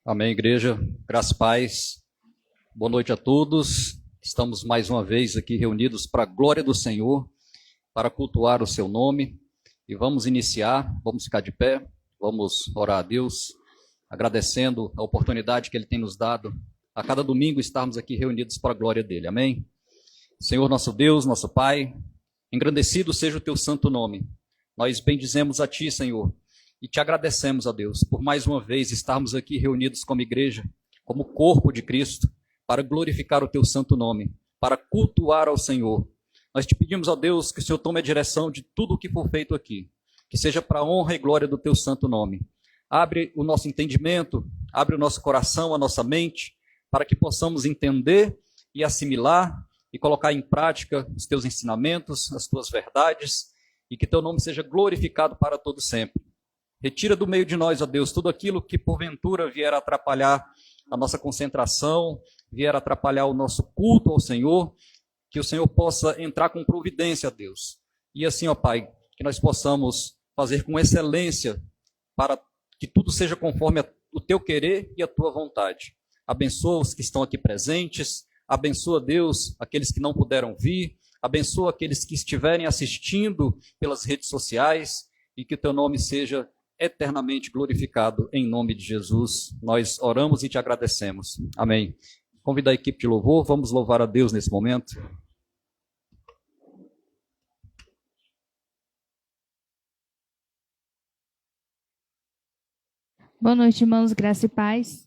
Amém, igreja. Graças e paz. Boa noite a todos. Estamos mais uma vez aqui reunidos para a glória do Senhor, para cultuar o seu nome. E vamos iniciar, vamos ficar de pé, vamos orar a Deus, agradecendo a oportunidade que Ele tem nos dado a cada domingo estarmos aqui reunidos para a glória dEle. Amém? Senhor nosso Deus, nosso Pai, engrandecido seja o Teu santo nome. Nós bendizemos a Ti, Senhor, e Te agradecemos, ó Deus, por mais uma vez estarmos aqui reunidos como igreja, como corpo de Cristo, para glorificar o Teu santo nome, para cultuar ao Senhor. Nós Te pedimos, ó Deus, que o Senhor tome a direção de tudo o que for feito aqui, que seja para a honra e glória do Teu santo nome. Abre o nosso entendimento, abre o nosso coração, a nossa mente, para que possamos entender e assimilar e colocar em prática os Teus ensinamentos, as Tuas verdades, e que Teu nome seja glorificado para todo sempre. Retira do meio de nós, ó Deus, tudo aquilo que porventura vier a atrapalhar a nossa concentração, vier a atrapalhar o nosso culto ao Senhor, que o Senhor possa entrar com providência, ó Deus. E assim, ó Pai, que nós possamos fazer com excelência para que tudo seja conforme o Teu querer e a Tua vontade. Abençoa os que estão aqui presentes, abençoa, Deus, aqueles que não puderam vir, abençoa aqueles que estiverem assistindo pelas redes sociais e que o Teu nome seja eternamente glorificado em nome de Jesus. Nós oramos e Te agradecemos. Amém. Convido a equipe de louvor, vamos louvar a Deus nesse momento. Boa noite, irmãos, graça e paz.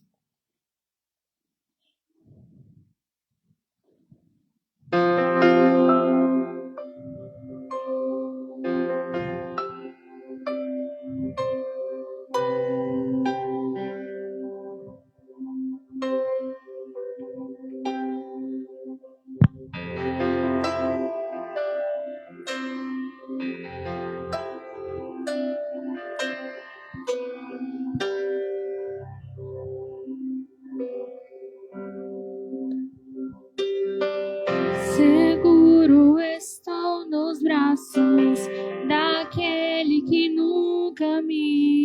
Seguro estou nos braços daquele que nunca me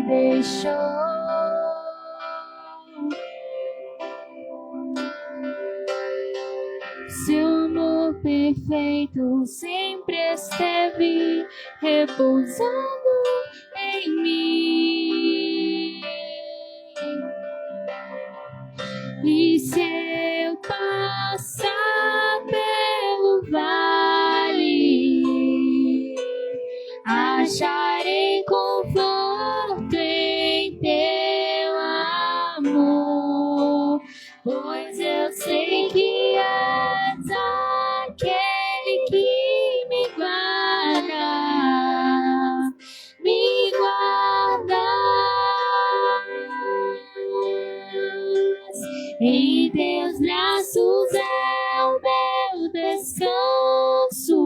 deixou. Seu amor perfeito sempre esteve repousando em mim. E se eu passar pelo vale, acharei conforto em Teu amor, pois eu sei que és aquele que me guarda, me guarda. Em Teus braços é o meu descanso.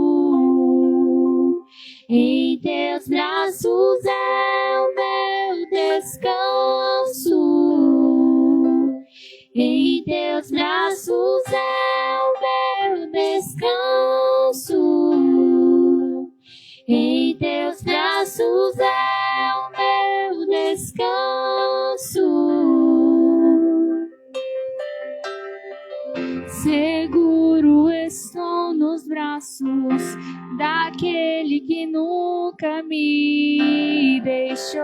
Em Teus braços é o meu descanso. Em Teus braços é o meu descanso. Em Teus braços é o meu descanso. Seguro estou nos braços daquele que nunca me deixou.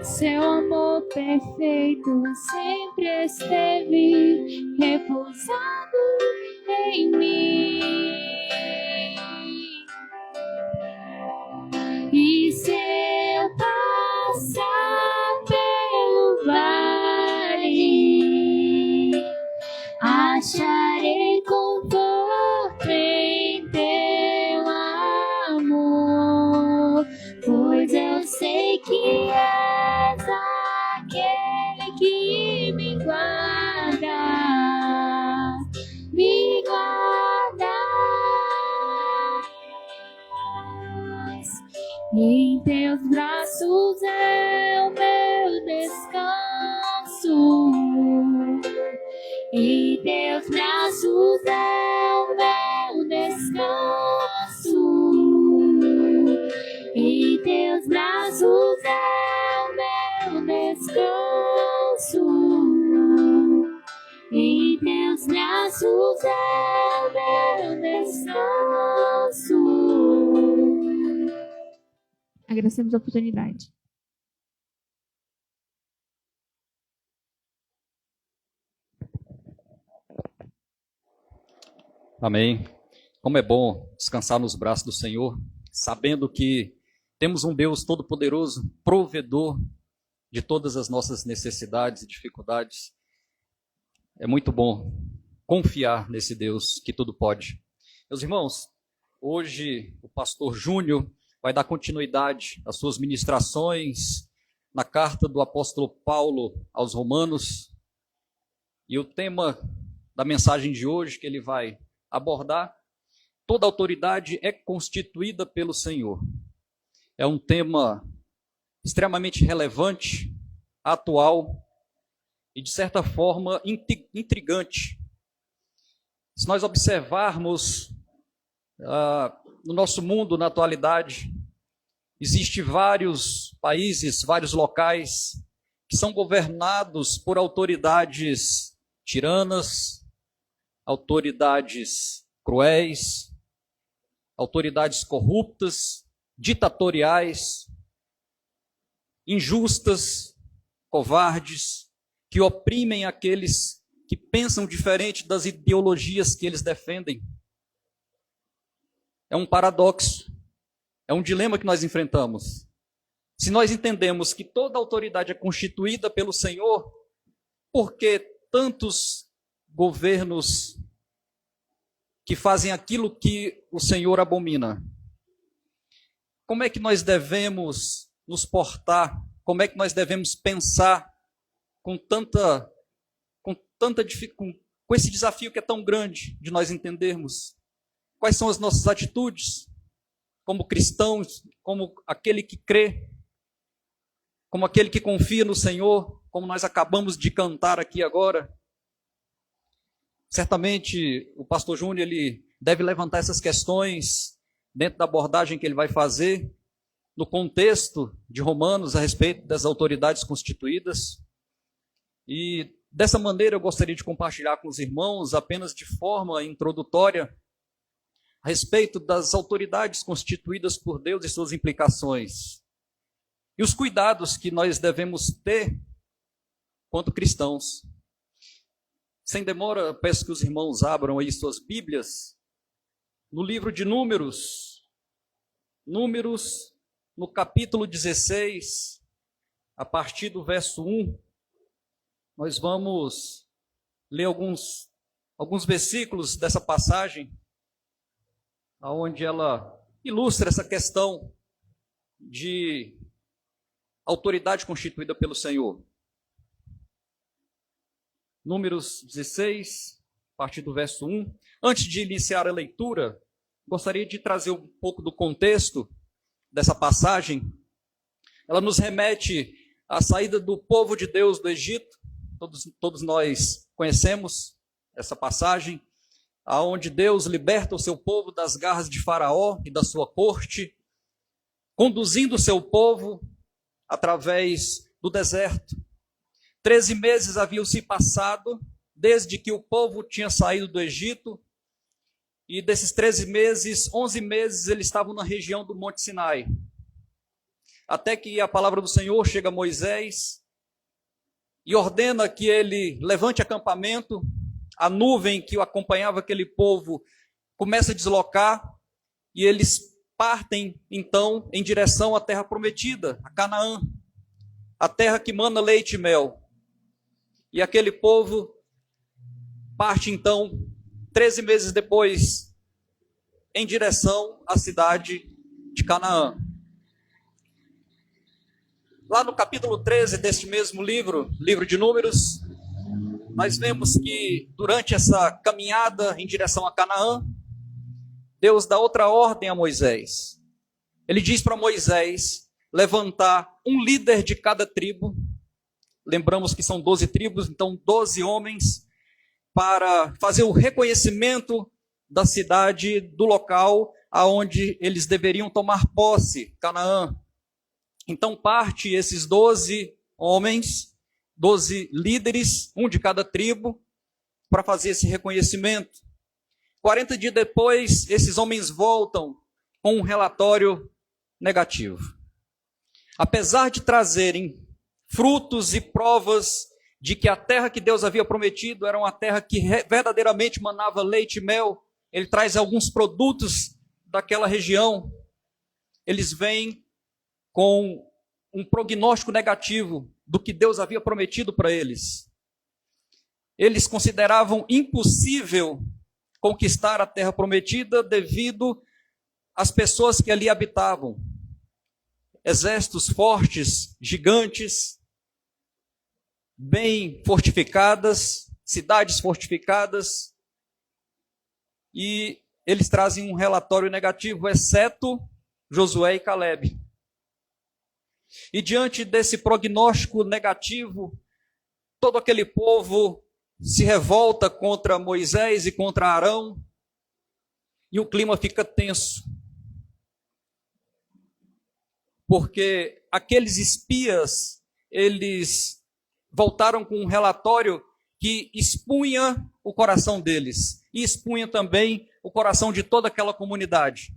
Seu amor perfeito sempre esteve repousado em mim. E se eu passar pelo vale, acharei conforto em Teu amor, pois eu sei que és aquele que me guarda, me guarda. Em Teus braços é o meu descanso. Em Teus braços é o meu descanso. braços é o meu descanso. Em teus braços é o meu descanso. Agradecemos a oportunidade. Amém. Como é bom descansar nos braços do Senhor, sabendo que temos um Deus todo-poderoso, provedor de todas as nossas necessidades e dificuldades. É muito bom confiar nesse Deus que tudo pode. Meus irmãos, hoje o pastor Júnior vai dar continuidade às suas ministrações na carta do apóstolo Paulo aos Romanos. E o tema da mensagem de hoje que ele vai abordar: toda autoridade é constituída pelo Senhor. É um tema extremamente relevante, atual e, de certa forma, intrigante. Se nós observarmos no nosso mundo, na atualidade, existem vários países, vários locais que são governados por autoridades tiranas, autoridades cruéis, autoridades corruptas, ditatoriais, injustas, covardes, que oprimem aqueles que pensam diferente das ideologias que eles defendem. É um paradoxo, é um dilema que nós enfrentamos. Se nós entendemos que toda autoridade é constituída pelo Senhor, por que tantos governos que fazem aquilo que o Senhor abomina? Como é que nós devemos nos portar? Como é que nós devemos pensar com esse desafio que é tão grande de nós entendermos? Quais são as nossas atitudes como cristãos, como aquele que crê, como aquele que confia no Senhor, como nós acabamos de cantar aqui agora? Certamente o pastor Júnior ele deve levantar essas questões dentro da abordagem que ele vai fazer no contexto de Romanos a respeito das autoridades constituídas. E dessa maneira eu gostaria de compartilhar com os irmãos, apenas de forma introdutória, a respeito das autoridades constituídas por Deus e suas implicações. E os cuidados que nós devemos ter quanto cristãos. Sem demora, peço que os irmãos abram aí suas Bíblias no livro de Números, no capítulo 16, a partir do verso 1, nós vamos ler alguns versículos dessa passagem, onde ela ilustra essa questão de autoridade constituída pelo Senhor. Números 16, a partir do verso 1. Antes de iniciar a leitura, gostaria de trazer um pouco do contexto dessa passagem. Ela nos remete à saída do povo de Deus do Egito. Todos nós conhecemos essa passagem, aonde Deus liberta o seu povo das garras de Faraó e da sua corte, conduzindo o seu povo através do deserto. 13 meses haviam se passado desde que o povo tinha saído do Egito, e desses 13 meses, 11 meses eles estavam na região do Monte Sinai. Até que a palavra do Senhor chega a Moisés e ordena que ele levante acampamento. A nuvem que acompanhava aquele povo começa a deslocar e eles partem então em direção à terra prometida, a Canaã, a terra que mana leite e mel. E aquele povo parte então, 13 meses depois, em direção à cidade de Canaã. Lá no capítulo 13 deste mesmo livro de Números, nós vemos que durante essa caminhada em direção a Canaã, Deus dá outra ordem a Moisés. Ele diz para Moisés levantar um líder de cada tribo. Lembramos que são 12 tribos, então 12 homens, para fazer o reconhecimento da cidade, do local aonde eles deveriam tomar posse, Canaã. Então parte esses 12 homens, 12 líderes, um de cada tribo, para fazer esse reconhecimento. 40 dias depois, esses homens voltam com um relatório negativo. Apesar de trazerem frutos e provas de que a terra que Deus havia prometido era uma terra que verdadeiramente manava leite e mel, ele traz alguns produtos daquela região. Eles vêm com um prognóstico negativo do que Deus havia prometido para eles. Eles consideravam impossível conquistar a terra prometida devido às pessoas que ali habitavam. Exércitos fortes, gigantes, bem fortificadas, cidades fortificadas, e eles trazem um relatório negativo, exceto Josué e Calebe. E diante desse prognóstico negativo, todo aquele povo se revolta contra Moisés e contra Arão, e o clima fica tenso. Porque aqueles espias, eles voltaram com um relatório que expunha o coração deles, e expunha também o coração de toda aquela comunidade,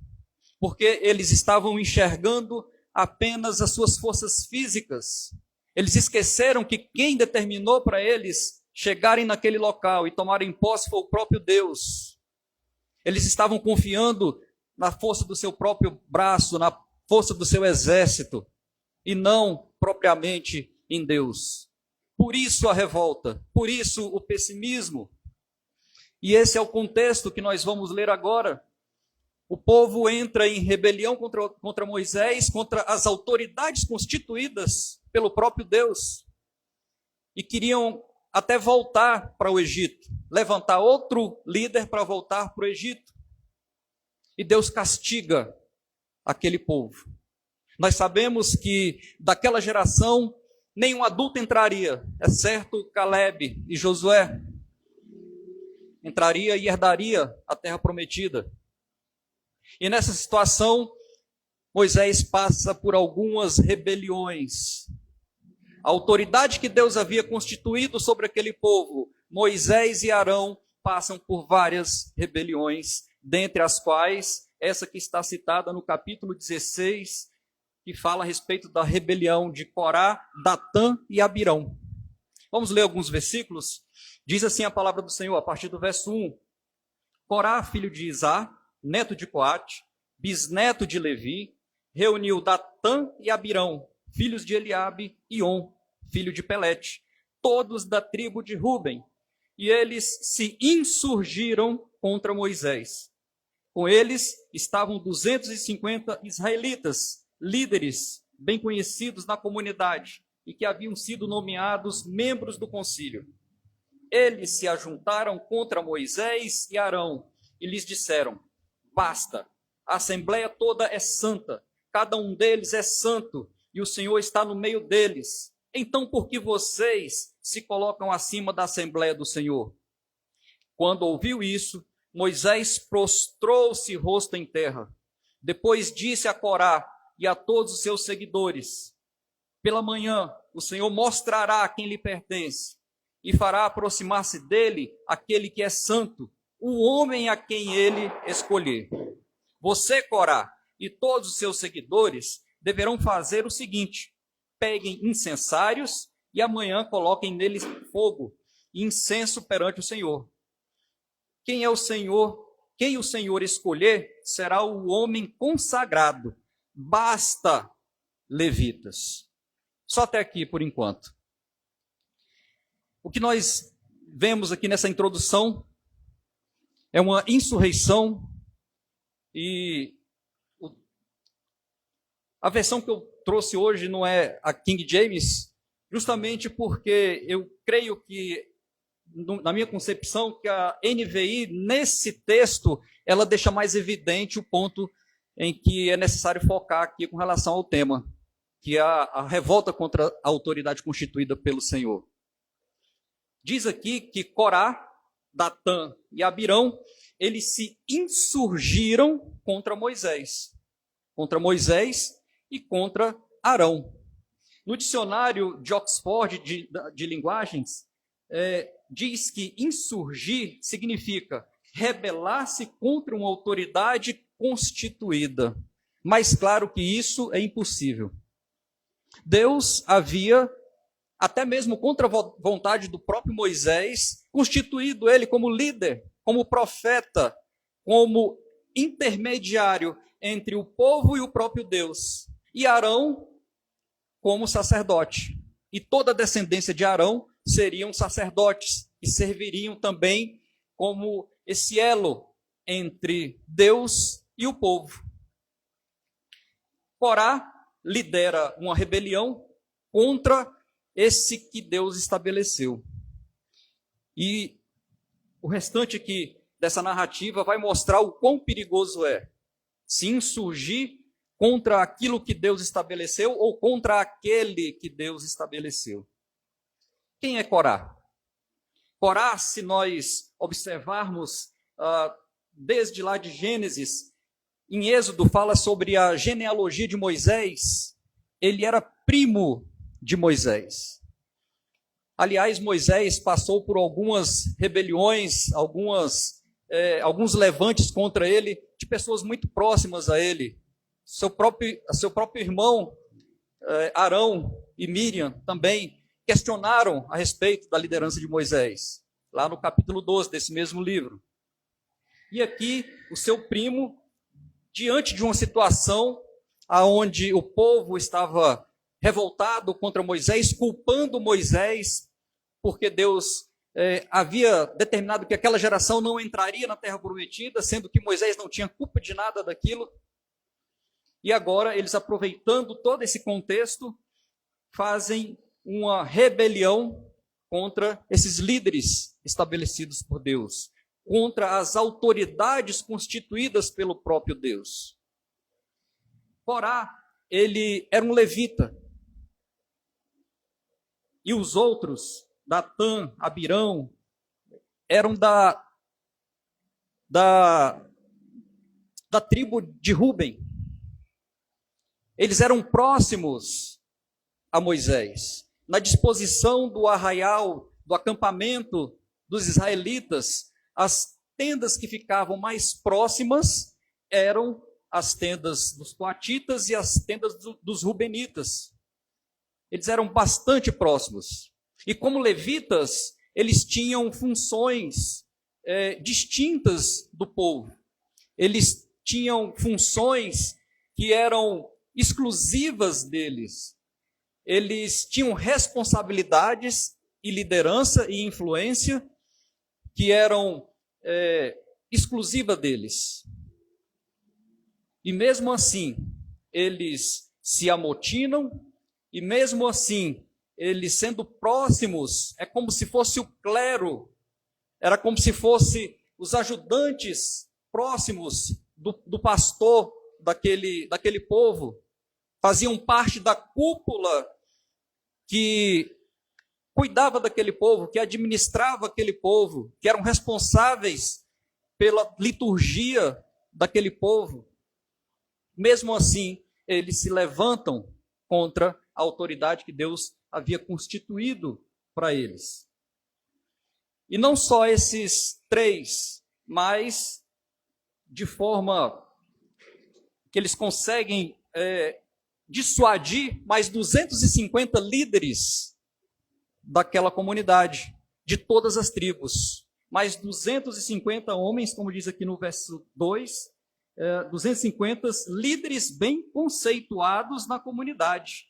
porque eles estavam enxergando apenas as suas forças físicas. Eles esqueceram que quem determinou para eles chegarem naquele local e tomarem posse foi o próprio Deus. Eles estavam confiando na força do seu próprio braço, na força do seu exército, e não propriamente em Deus. Por isso a revolta, por isso o pessimismo. E esse é o contexto que nós vamos ler agora. O povo entra em rebelião contra Moisés, contra as autoridades constituídas pelo próprio Deus. E queriam até voltar para o Egito, levantar outro líder para voltar para o Egito. E Deus castiga aquele povo. Nós sabemos que daquela geração nenhum adulto entraria, exceto Calebe e Josué. Entraria e herdaria a terra prometida. E nessa situação, Moisés passa por algumas rebeliões. A autoridade que Deus havia constituído sobre aquele povo, Moisés e Arão, passam por várias rebeliões, dentre as quais essa que está citada no capítulo 16, que fala a respeito da rebelião de Corá, Datã e Abirão. Vamos ler alguns versículos? Diz assim a palavra do Senhor, a partir do verso 1. Corá, filho de Izá, neto de Coate, bisneto de Levi, reuniu Datã e Abirão, filhos de Eliabe, e On, filho de Pelete, todos da tribo de Ruben, e eles se insurgiram contra Moisés. Com eles estavam 250 israelitas, líderes bem conhecidos na comunidade, e que haviam sido nomeados membros do concílio. Eles se ajuntaram contra Moisés e Arão, e lhes disseram: basta, a assembleia toda é santa, cada um deles é santo, e o Senhor está no meio deles. Então, por que vocês se colocam acima da assembleia do Senhor? Quando ouviu isso, Moisés prostrou-se rosto em terra. Depois disse a Corá e a todos os seus seguidores: pela manhã o Senhor mostrará a quem lhe pertence, e fará aproximar-se dele aquele que é santo, o homem a quem ele escolher. Você, Corá, e todos os seus seguidores deverão fazer o seguinte: peguem incensários e amanhã coloquem neles fogo e incenso perante o Senhor. Quem o Senhor escolher será o homem consagrado. Basta, levitas. Só até aqui por enquanto. O que nós vemos aqui nessa introdução é uma insurreição, e a versão que eu trouxe hoje não é a King James, justamente porque eu creio que, na minha concepção, que a NVI, nesse texto, ela deixa mais evidente o ponto em que é necessário focar aqui com relação ao tema, que é a revolta contra a autoridade constituída pelo Senhor. Diz aqui que Corá, Datã e Abirão, eles se insurgiram contra Moisés e contra Arão. No dicionário de Oxford de linguagens, diz que insurgir significa rebelar-se contra uma autoridade constituída. Mas claro que isso é impossível. Deus havia, até mesmo contra a vontade do próprio Moisés, constituído ele como líder, como profeta, como intermediário entre o povo e o próprio Deus. E Arão como sacerdote. E toda a descendência de Arão seriam sacerdotes, e serviriam também como esse elo entre Deus e o povo. Corá lidera uma rebelião contra esse que Deus estabeleceu. E o restante aqui dessa narrativa vai mostrar o quão perigoso é se insurgir contra aquilo que Deus estabeleceu ou contra aquele que Deus estabeleceu. Quem é Corá? Corá, se nós observarmos desde lá de Gênesis, em Êxodo fala sobre a genealogia de Moisés, ele era primo de Moisés. Aliás, Moisés passou por algumas rebeliões, alguns levantes contra ele, de pessoas muito próximas a ele. Seu próprio irmão, Arão e Miriam, também questionaram a respeito da liderança de Moisés, lá no capítulo 12 desse mesmo livro. E aqui, o seu primo, diante de uma situação onde o povo estava revoltado contra Moisés, culpando Moisés, porque Deus havia determinado que aquela geração não entraria na terra prometida, sendo que Moisés não tinha culpa de nada daquilo. E agora, eles aproveitando todo esse contexto, fazem uma rebelião contra esses líderes estabelecidos por Deus, contra as autoridades constituídas pelo próprio Deus. Corá, ele era um levita. E os outros, Datã, Abirão, eram da tribo de Ruben. Eles eram próximos a Moisés. Na disposição do arraial, do acampamento dos israelitas, as tendas que ficavam mais próximas eram as tendas dos coatitas e as tendas dos rubenitas. Eles eram bastante próximos. E como levitas, eles tinham funções distintas do povo. Eles tinham funções que eram exclusivas deles. Eles tinham responsabilidades e liderança e influência que eram exclusiva deles. E mesmo assim, eles se amotinam, e mesmo assim, eles sendo próximos, é como se fosse o clero, era como se fosse os ajudantes próximos do pastor daquele povo, faziam parte da cúpula que cuidava daquele povo, que administrava aquele povo, que eram responsáveis pela liturgia daquele povo. Mesmo assim, eles se levantam contra a autoridade que Deus havia constituído para eles. E não só esses três, mas de forma que eles conseguem dissuadir mais 250 líderes daquela comunidade, de todas as tribos. Mais 250 homens, como diz aqui no verso 2, 250 líderes bem conceituados na comunidade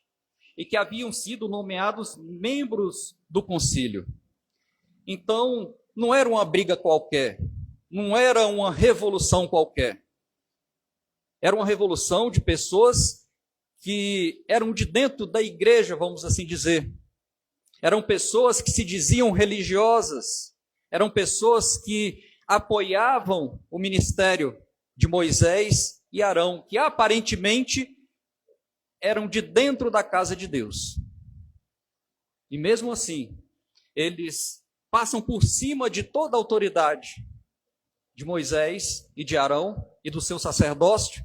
e que haviam sido nomeados membros do concílio. Então, não era uma briga qualquer, não era uma revolução qualquer. Era uma revolução de pessoas que eram de dentro da igreja, vamos assim dizer. Eram pessoas que se diziam religiosas, eram pessoas que apoiavam o ministério de Moisés e Arão, que aparentemente eram de dentro da casa de Deus. E mesmo assim, eles passam por cima de toda a autoridade de Moisés e de Arão e do seu sacerdócio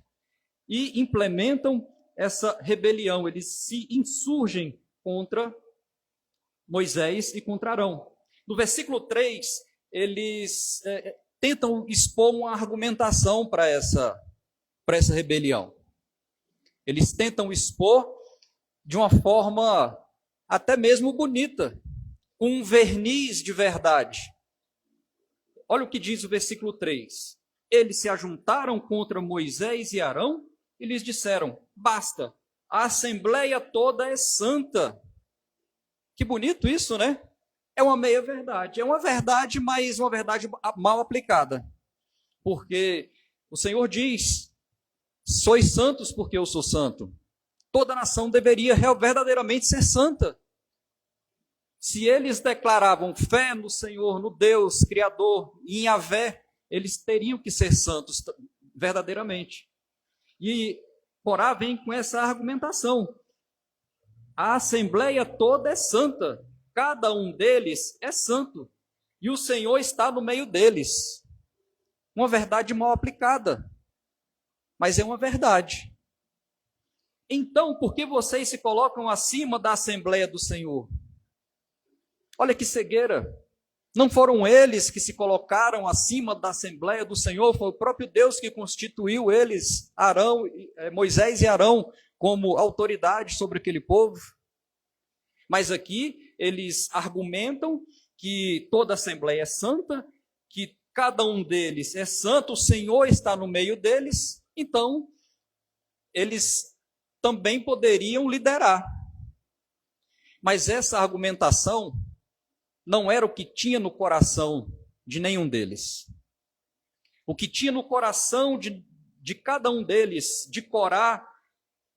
e implementam essa rebelião, eles se insurgem contra Moisés e contra Arão. No versículo 3, eles tentam expor uma argumentação para essa rebelião. Eles tentam expor de uma forma até mesmo bonita, com um verniz de verdade. Olha o que diz o versículo 3. Eles se ajuntaram contra Moisés e Arão e lhes disseram: basta, a assembleia toda é santa. Que bonito isso, né? É uma meia-verdade. É uma verdade, mas uma verdade mal aplicada. Porque o Senhor diz: sois santos porque eu sou santo. Toda nação deveria verdadeiramente ser santa. Se eles declaravam fé no Senhor, no Deus Criador, e em Yahvé, eles teriam que ser santos verdadeiramente. E Corá vem com essa argumentação. A assembleia toda é santa. Cada um deles é santo. E o Senhor está no meio deles. Uma verdade mal aplicada. Mas é uma verdade. Então, por que vocês se colocam acima da Assembleia do Senhor? Olha que cegueira. Não foram eles que se colocaram acima da Assembleia do Senhor, foi o próprio Deus que constituiu eles, Moisés e Arão, como autoridade sobre aquele povo. Mas aqui eles argumentam que toda a Assembleia é santa, que cada um deles é santo, o Senhor está no meio deles, então eles também poderiam liderar. Mas essa argumentação não era o que tinha no coração de nenhum deles. O que tinha no coração de cada um deles, de Corá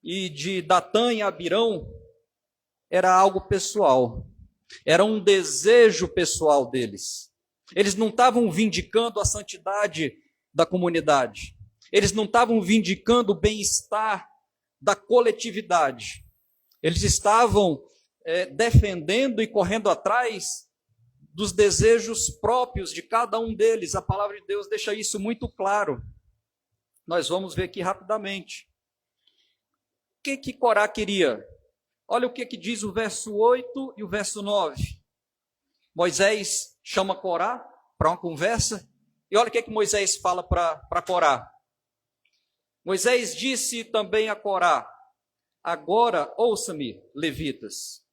e de Datã e Abirão, era algo pessoal. Era um desejo pessoal deles. Eles não estavam vindicando a santidade da comunidade. Eles não estavam vindicando o bem-estar da coletividade. Eles estavam defendendo e correndo atrás dos desejos próprios de cada um deles. A palavra de Deus deixa isso muito claro. Nós vamos ver aqui rapidamente. O que Corá queria? Olha o que diz o verso 8 e o verso 9. Moisés chama Corá para uma conversa, e olha o que Moisés fala para Corá. Moisés disse também a Corá: agora ouça-me, levitas.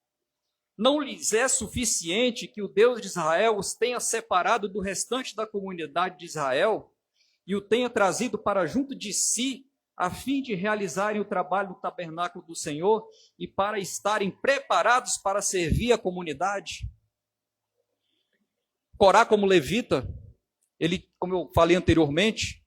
Não lhes é suficiente que o Deus de Israel os tenha separado do restante da comunidade de Israel e o tenha trazido para junto de si, a fim de realizarem o trabalho do tabernáculo do Senhor e para estarem preparados para servir a comunidade? Corá, como levita, ele, como eu falei anteriormente,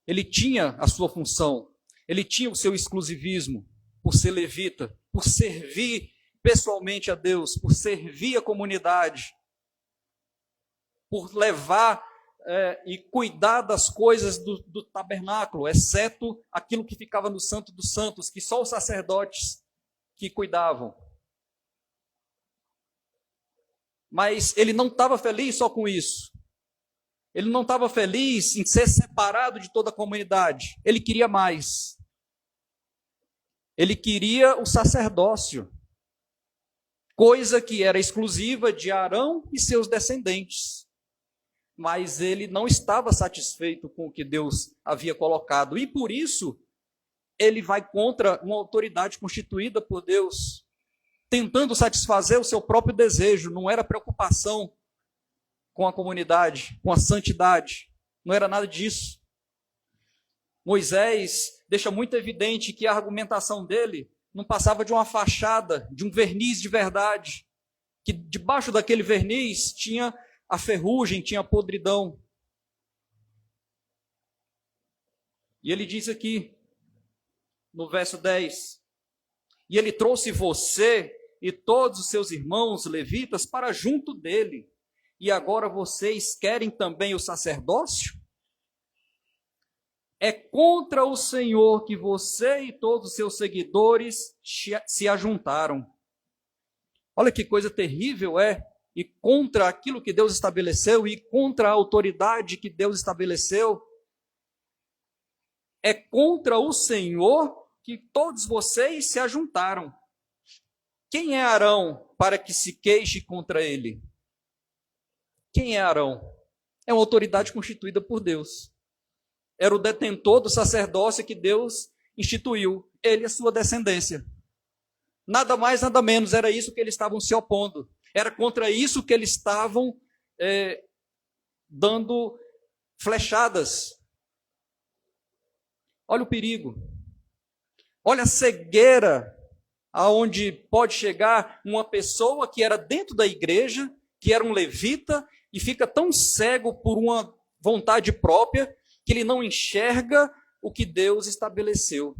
ele tinha a sua função, ele tinha o seu exclusivismo por ser levita, por servir pessoalmente a Deus, por servir a comunidade, por levar e cuidar das coisas do tabernáculo, exceto aquilo que ficava no Santo dos Santos, que só os sacerdotes que cuidavam. Mas ele não estava feliz só com isso. Ele não estava feliz em ser separado de toda a comunidade. Ele queria mais. Ele queria o sacerdócio, coisa que era exclusiva de Arão e seus descendentes. Mas ele não estava satisfeito com o que Deus havia colocado. E por isso, ele vai contra uma autoridade constituída por Deus, tentando satisfazer o seu próprio desejo. Não era preocupação com a comunidade, com a santidade. Não era nada disso. Moisés deixa muito evidente que a argumentação dele não passava de uma fachada, de um verniz de verdade, que debaixo daquele verniz tinha a ferrugem, tinha a podridão. E ele diz aqui, no verso 10, e ele trouxe você e todos os seus irmãos levitas para junto dele, e agora vocês querem também o sacerdócio? É contra o Senhor que você e todos os seus seguidores se ajuntaram. Olha que coisa terrível e contra aquilo que Deus estabeleceu, e contra a autoridade que Deus estabeleceu. É contra o Senhor que todos vocês se ajuntaram. Quem é Arão para que se queixe contra ele? Quem é Arão? É uma autoridade constituída por Deus. Era o detentor do sacerdócio que Deus instituiu. Ele e a sua descendência. Nada mais, nada menos, era isso que eles estavam se opondo. Era contra isso que eles estavam dando flechadas. Olha o perigo. Olha a cegueira aonde pode chegar uma pessoa que era dentro da igreja, que era um levita, e fica tão cego por uma vontade própria que ele não enxerga o que Deus estabeleceu.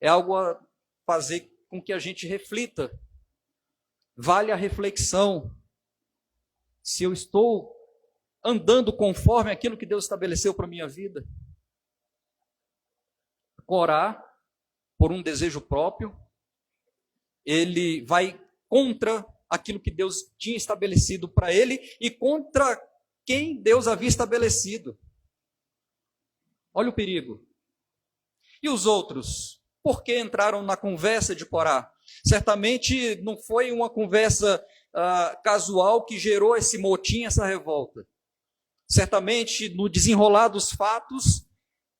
É algo a fazer com que a gente reflita. Vale a reflexão. Se eu estou andando conforme aquilo que Deus estabeleceu para a minha vida. Corá, por um desejo próprio, ele vai contra aquilo que Deus tinha estabelecido para ele e contra quem Deus havia estabelecido. Olha o perigo. E os outros? Por que entraram na conversa de Corá? Certamente não foi uma conversa casual que gerou esse motim, essa revolta. Certamente, no desenrolar dos fatos,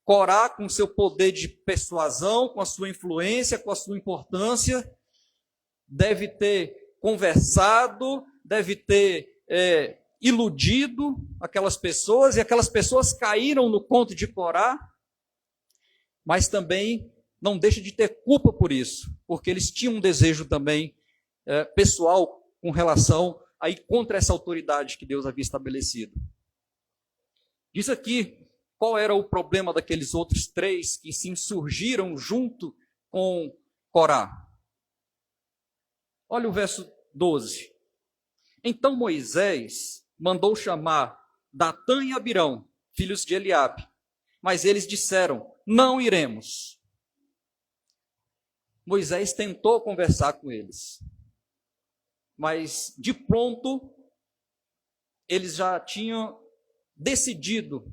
Corá, com seu poder de persuasão, com a sua influência, com a sua importância, deve ter conversado, deve ter iludido aquelas pessoas, e aquelas pessoas caíram no conto de Corá, mas também não deixa de ter culpa por isso, porque eles tinham um desejo também pessoal com relação aí contra essa autoridade que Deus havia estabelecido. Diz aqui qual era o problema daqueles outros três que se insurgiram junto com Corá. Olha o verso 12. Então Moisés mandou chamar Datã e Abirão, filhos de Eliabe, mas eles disseram: não iremos. Moisés tentou conversar com eles, mas de pronto eles já tinham decidido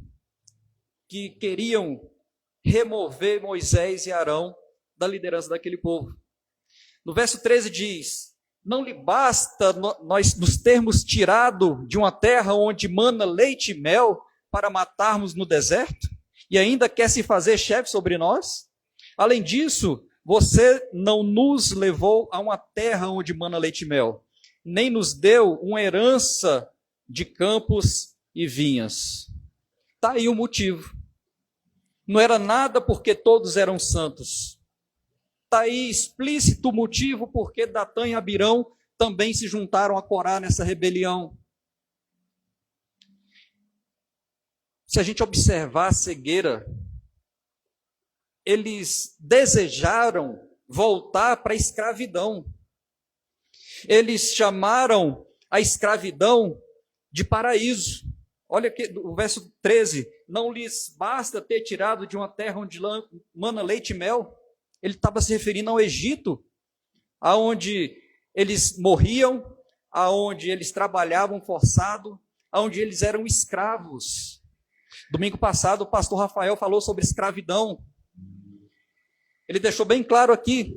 que queriam remover Moisés e Arão da liderança daquele povo. No verso 13 diz: não lhe basta nós nos termos tirado de uma terra onde mana leite e mel para matarmos no deserto? E ainda quer se fazer chefe sobre nós? Além disso, você não nos levou a uma terra onde mana leite e mel, nem nos deu uma herança de campos e vinhas. Está aí o motivo. Não era nada porque todos eram santos. Está aí explícito o motivo porque Datã e Abirão também se juntaram a Corá nessa rebelião. Se a gente observar a cegueira, eles desejaram voltar para a escravidão. Eles chamaram a escravidão de paraíso. Olha aqui o verso 13. Não lhes basta ter tirado de uma terra onde mana leite e mel. Ele estava se referindo ao Egito, aonde eles morriam, aonde eles trabalhavam forçado, aonde eles eram escravos. Domingo passado, o pastor Rafael falou sobre escravidão. Ele deixou bem claro aqui: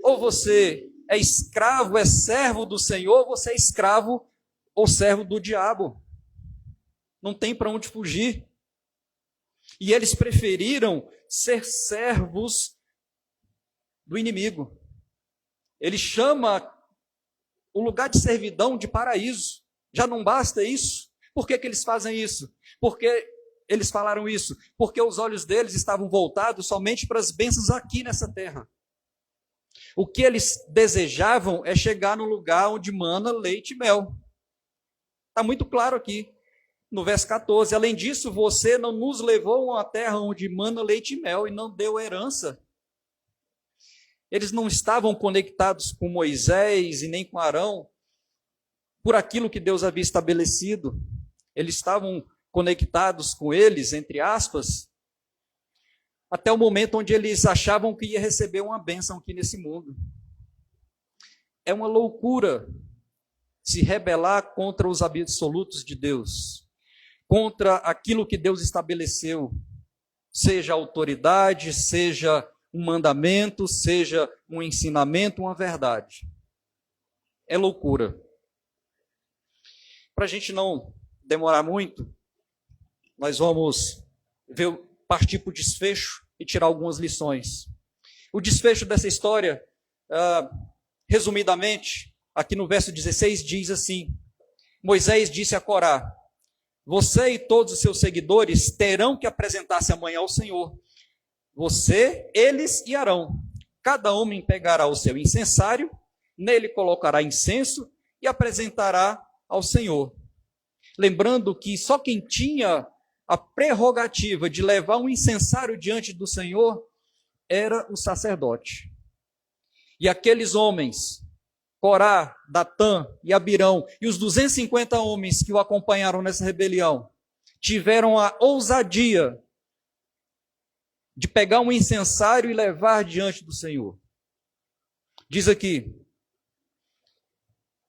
ou você é escravo, é servo do Senhor, ou você é escravo ou servo do diabo. Não tem para onde fugir. E eles preferiram ser servos do inimigo. Ele chama o lugar de servidão de paraíso. Já não basta isso? Por que eles fazem isso? Porque eles falaram isso? Porque os olhos deles estavam voltados somente para as bênçãos aqui nessa terra. O que eles desejavam é chegar no lugar onde mana leite e mel. Está muito claro aqui, no verso 14. Além disso, você não nos levou a uma terra onde mana leite e mel e não deu herança. Eles não estavam conectados com Moisés e nem com Arão por aquilo que Deus havia estabelecido. Eles estavam conectados com eles, entre aspas, até o momento onde eles achavam que ia receber uma bênção aqui nesse mundo. É uma loucura se rebelar contra os absolutos de Deus, contra aquilo que Deus estabeleceu. seja autoridade, seja um mandamento, seja um ensinamento, uma verdade. É loucura. Para a gente não demorar muito, nós vamos partir para o desfecho e tirar algumas lições. O desfecho dessa história, resumidamente, aqui no verso 16 diz assim: Moisés disse a Corá: você e todos os seus seguidores terão que apresentar-se amanhã ao Senhor. Você, eles e Arão. Cada homem pegará o seu incensário, nele colocará incenso e apresentará ao Senhor. Lembrando que só quem tinha a prerrogativa de levar um incensário diante do Senhor era o sacerdote. E aqueles homens, Corá, Datã e Abirão, e os 250 homens que o acompanharam nessa rebelião, tiveram a ousadia de pegar um incensário e levar diante do Senhor. Diz aqui: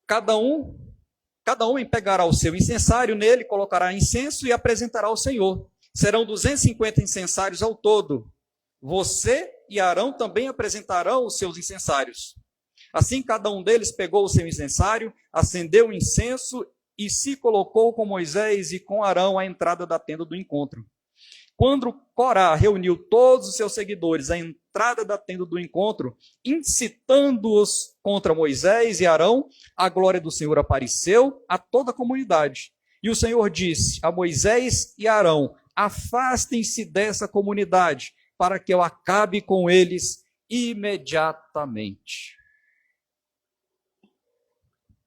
cada homem pegará o seu incensário, nele colocará incenso e apresentará ao Senhor. Serão 250 incensários ao todo. Você e Arão também apresentarão os seus incensários. Assim, cada um deles pegou o seu incensário, acendeu o incenso e se colocou com Moisés e com Arão à entrada da tenda do encontro. Quando Corá reuniu todos os seus seguidores à entrada da tenda do encontro, incitando-os contra Moisés e Arão, a glória do Senhor apareceu a toda a comunidade. E o Senhor disse a Moisés e Arão: afastem-se dessa comunidade, para que eu acabe com eles imediatamente.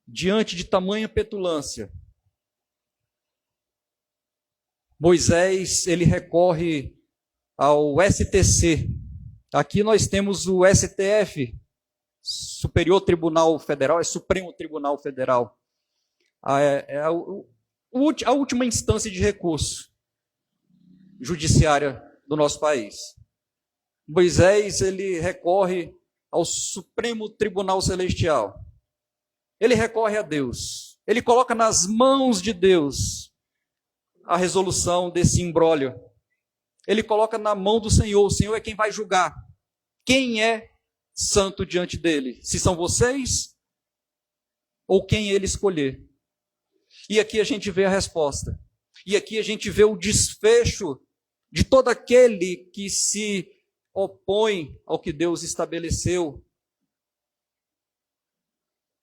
Diante de tamanha petulância, Moisés, ele recorre ao STC. Aqui nós temos o STF, Superior Tribunal Federal, é Supremo Tribunal Federal. É a última instância de recurso judiciária do nosso país. Moisés, ele recorre ao Supremo Tribunal Celestial. Ele recorre a Deus. Ele coloca nas mãos de Deus a resolução desse imbróglio. Ele coloca na mão do Senhor. O Senhor é quem vai julgar quem é santo diante dele. Se são vocês ou quem ele escolher. E aqui a gente vê a resposta. E aqui a gente vê o desfecho de todo aquele que se opõe ao que Deus estabeleceu.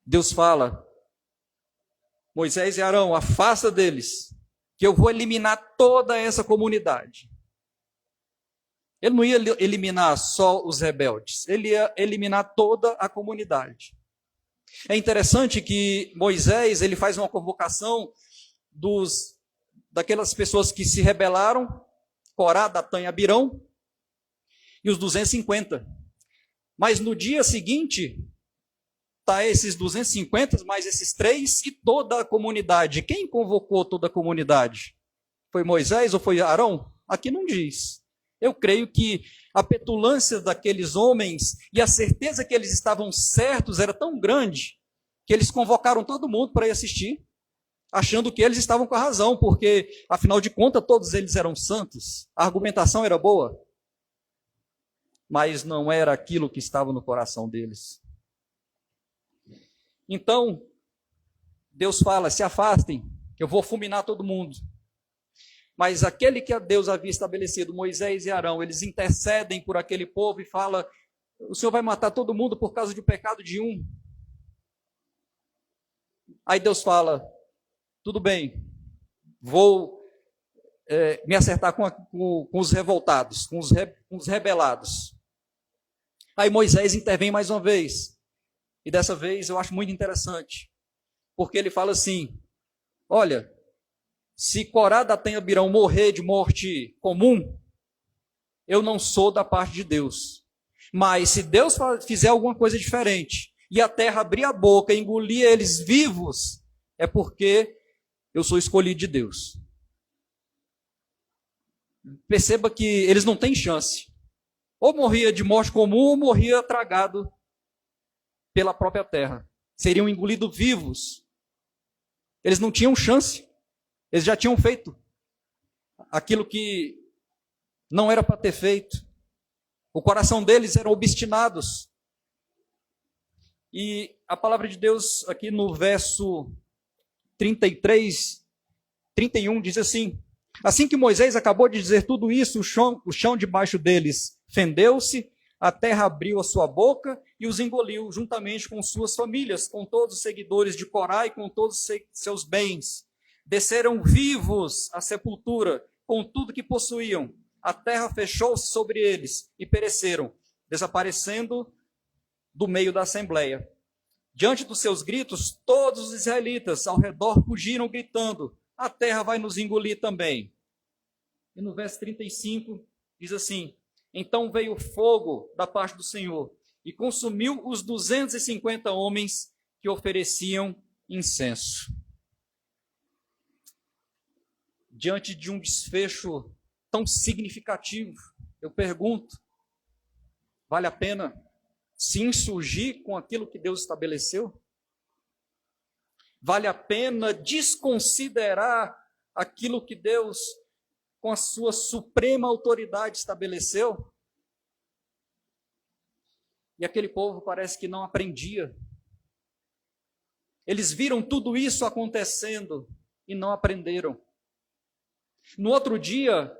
Deus fala: Moisés e Arão, afasta deles, que eu vou eliminar toda essa comunidade. Ele não ia eliminar só os rebeldes, ele ia eliminar toda a comunidade. É interessante que Moisés, ele faz uma convocação daquelas pessoas que se rebelaram, Corá, Datã e Abirão, e os 250. Mas no dia seguinte, está esses 250, mais esses 3 e toda a comunidade. Quem convocou toda a comunidade? Foi Moisés ou foi Arão? Aqui não diz. Eu creio que a petulância daqueles homens e a certeza que eles estavam certos era tão grande que eles convocaram todo mundo para ir assistir, achando que eles estavam com a razão, porque, afinal de contas, todos eles eram santos. A argumentação era boa, mas não era aquilo que estava no coração deles. Então, Deus fala: se afastem, que eu vou fulminar todo mundo. Mas aquele que Deus havia estabelecido, Moisés e Arão, eles intercedem por aquele povo e falam: o Senhor vai matar todo mundo por causa do pecado de um. Aí Deus fala: tudo bem, vou me acertar com os revoltados, com os rebelados. Aí Moisés intervém mais uma vez. E dessa vez eu acho muito interessante, porque ele fala assim: olha, se Corá, Datã e Abirão morrer de morte comum, eu não sou da parte de Deus. Mas se Deus fizer alguma coisa diferente, e a terra abrir a boca e engolir eles vivos, é porque eu sou escolhido de Deus. Perceba que eles não têm chance. Ou morria de morte comum, ou morria tragado pela própria terra. Seriam engolidos vivos. Eles não tinham chance. Eles já tinham feito aquilo que Não era para ter feito. O coração deles eram obstinados. E a palavra de Deus aqui no verso 33, 31 diz assim: assim que Moisés acabou de dizer tudo isso, o chão debaixo deles fendeu-se, a terra abriu a sua boca e os engoliu, juntamente com suas famílias, com todos os seguidores de Corá e com todos os seus bens. Desceram vivos à sepultura, com tudo que possuíam. A terra fechou-se sobre eles e pereceram, desaparecendo do meio da assembleia. Diante dos seus gritos, todos os israelitas ao redor fugiram gritando: a terra vai nos engolir também. E no verso 35 diz assim: então veio fogo da parte do Senhor e consumiu os 250 homens que ofereciam incenso. Diante de um desfecho tão significativo, eu pergunto: vale a pena se insurgir com aquilo que Deus estabeleceu? Vale a pena desconsiderar aquilo que Deus, com a sua suprema autoridade, estabeleceu? E aquele povo parece que não aprendia. Eles viram tudo isso acontecendo e não aprenderam. No outro dia,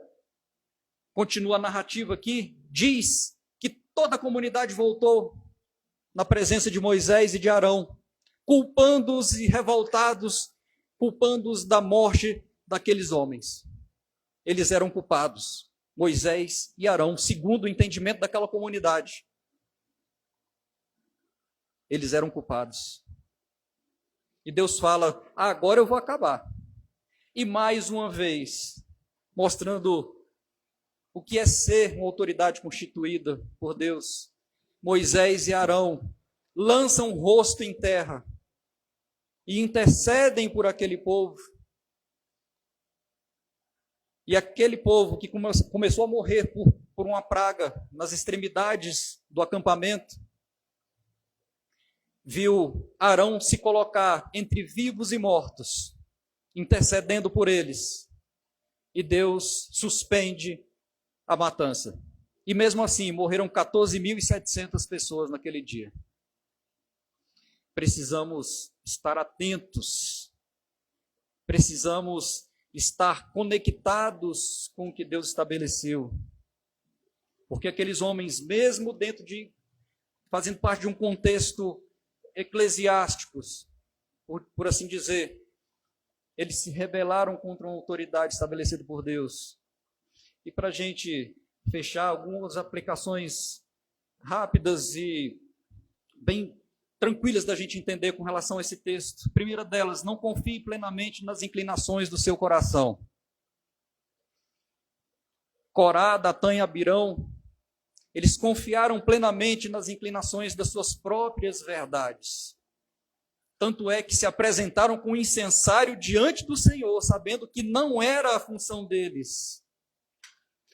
continua a narrativa aqui, diz que toda a comunidade voltou na presença de Moisés e de Arão, culpando-os e revoltados, culpando-os da morte daqueles homens. Eles eram culpados, Moisés e Arão, segundo o entendimento daquela comunidade. Eles eram culpados. E Deus fala: agora eu vou acabar. E mais uma vez, mostrando o que é ser uma autoridade constituída por Deus, Moisés e Arão lançam o rosto em terra e intercedem por aquele povo. E aquele povo que começou a morrer por uma praga nas extremidades do acampamento, viu Arão se colocar entre vivos e mortos, intercedendo por eles. E Deus suspende a matança. E mesmo assim, morreram 14.700 pessoas naquele dia. Precisamos estar atentos. Precisamos estar conectados com o que Deus estabeleceu. Porque aqueles homens, mesmo fazendo parte de um contexto eclesiásticos, por assim dizer, eles se rebelaram contra uma autoridade estabelecida por Deus. E para a gente fechar, algumas aplicações rápidas e bem tranquilas da gente entender com relação a esse texto. Primeira delas: não confie plenamente nas inclinações do seu coração. Corá, Datã e Abirão, eles confiaram plenamente nas inclinações das suas próprias verdades. Tanto é que se apresentaram com um incensário diante do Senhor, sabendo que não era a função deles.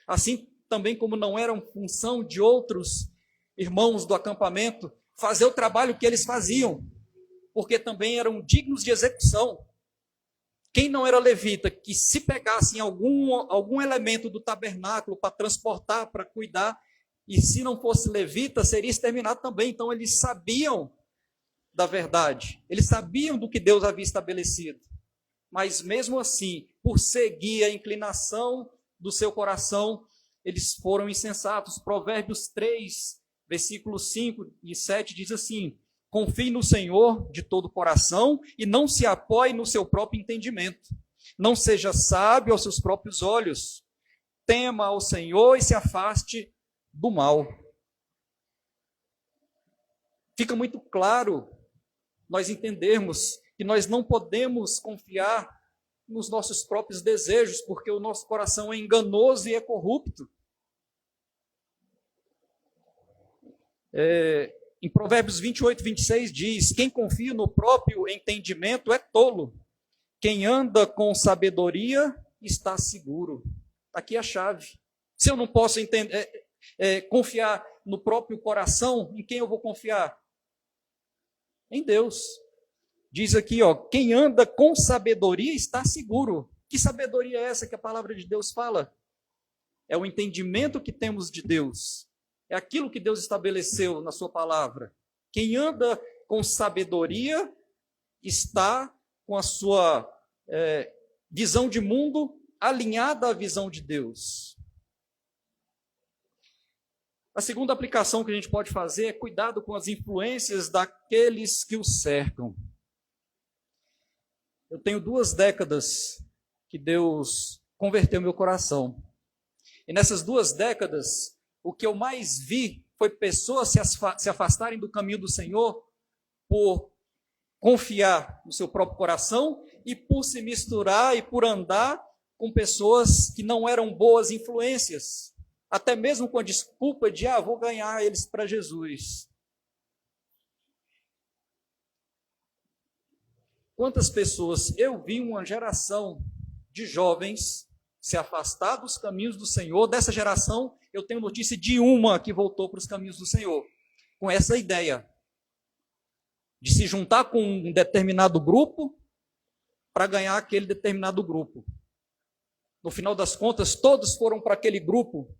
Assim também como não era função de outros irmãos do acampamento fazer o trabalho que eles faziam, porque também eram dignos de execução. Quem não era levita, que se pegassem algum elemento do tabernáculo para transportar, para cuidar, e se não fosse levita, seria exterminado também. Então eles sabiam da verdade, eles sabiam do que Deus havia estabelecido, mas mesmo assim, por seguir a inclinação do seu coração, eles foram insensatos. Provérbios 3, versículos 5 e 7 diz assim: confie no Senhor de todo o coração e não se apoie no seu próprio entendimento. Não seja sábio aos seus próprios olhos. Tema ao Senhor e se afaste do mal. Fica muito claro nós entendermos que nós não podemos confiar nos nossos próprios desejos, porque o nosso coração é enganoso e é corrupto. Em Provérbios 28, 26 diz: quem confia no próprio entendimento é tolo. Quem anda com sabedoria está seguro. Está aqui a chave. Se eu não posso confiar no próprio coração, em quem eu vou confiar? Em Deus. Diz aqui, quem anda com sabedoria está seguro. Que sabedoria é essa que a palavra de Deus fala? é o entendimento que temos de Deus, é aquilo que Deus estabeleceu na sua palavra. Quem anda com sabedoria está com a sua visão de mundo alinhada à visão de Deus. A segunda aplicação que a gente pode fazer é cuidado com as influências daqueles que o cercam. Eu tenho 2 décadas que Deus converteu meu coração. E nessas 2 décadas, o que eu mais vi foi pessoas se afastarem do caminho do Senhor por confiar no seu próprio coração e por se misturar e por andar com pessoas que não eram boas influências, até mesmo com a desculpa de, vou ganhar eles para Jesus. Quantas pessoas eu vi uma geração de jovens se afastar dos caminhos do Senhor. Dessa geração, eu tenho notícia de uma que voltou para os caminhos do Senhor, com essa ideia de se juntar com um determinado grupo para ganhar aquele determinado grupo. No final das contas, todos foram para aquele grupo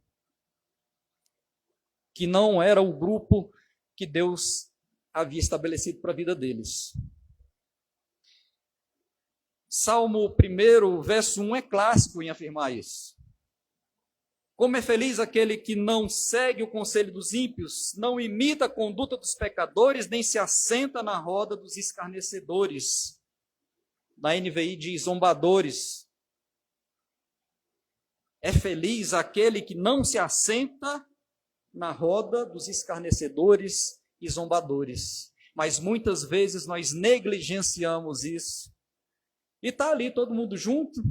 que não era o grupo que Deus havia estabelecido para a vida deles. Salmo 1, verso 1 é clássico em afirmar isso. Como é feliz aquele que não segue o conselho dos ímpios, não imita a conduta dos pecadores, nem se assenta na roda dos escarnecedores. Na NVI diz zombadores. É feliz aquele que não se assenta na roda dos escarnecedores e zombadores. Mas muitas vezes nós negligenciamos isso. E está ali todo mundo junto,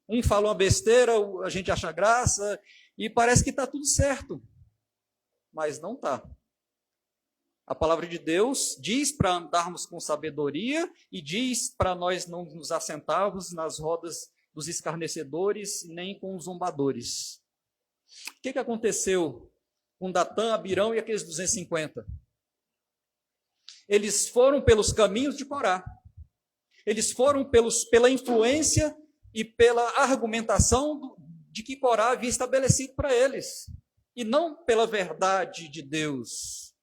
um fala uma besteira, a gente acha graça, e parece que está tudo certo. Mas não está. A palavra de Deus diz para andarmos com sabedoria e diz para nós não nos assentarmos nas rodas dos escarnecedores, nem com os zombadores. O que aconteceu com Datã, Abirão e aqueles 250? Eles foram pelos caminhos de Corá. Eles foram pela influência e pela argumentação de que Corá havia estabelecido para eles, e não pela verdade de Deus.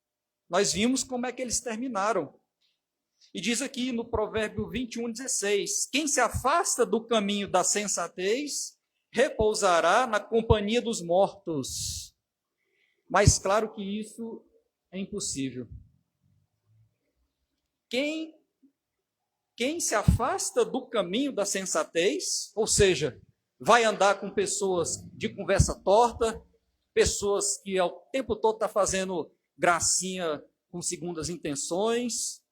Nós vimos como é que eles terminaram. E diz aqui no Provérbio 21:16, quem se afasta do caminho da sensatez, repousará na companhia dos mortos. Mas claro que isso é impossível. Quem se afasta do caminho da sensatez, ou seja, vai andar com pessoas de conversa torta, pessoas que ao tempo todo estão fazendo gracinha com segundas intenções.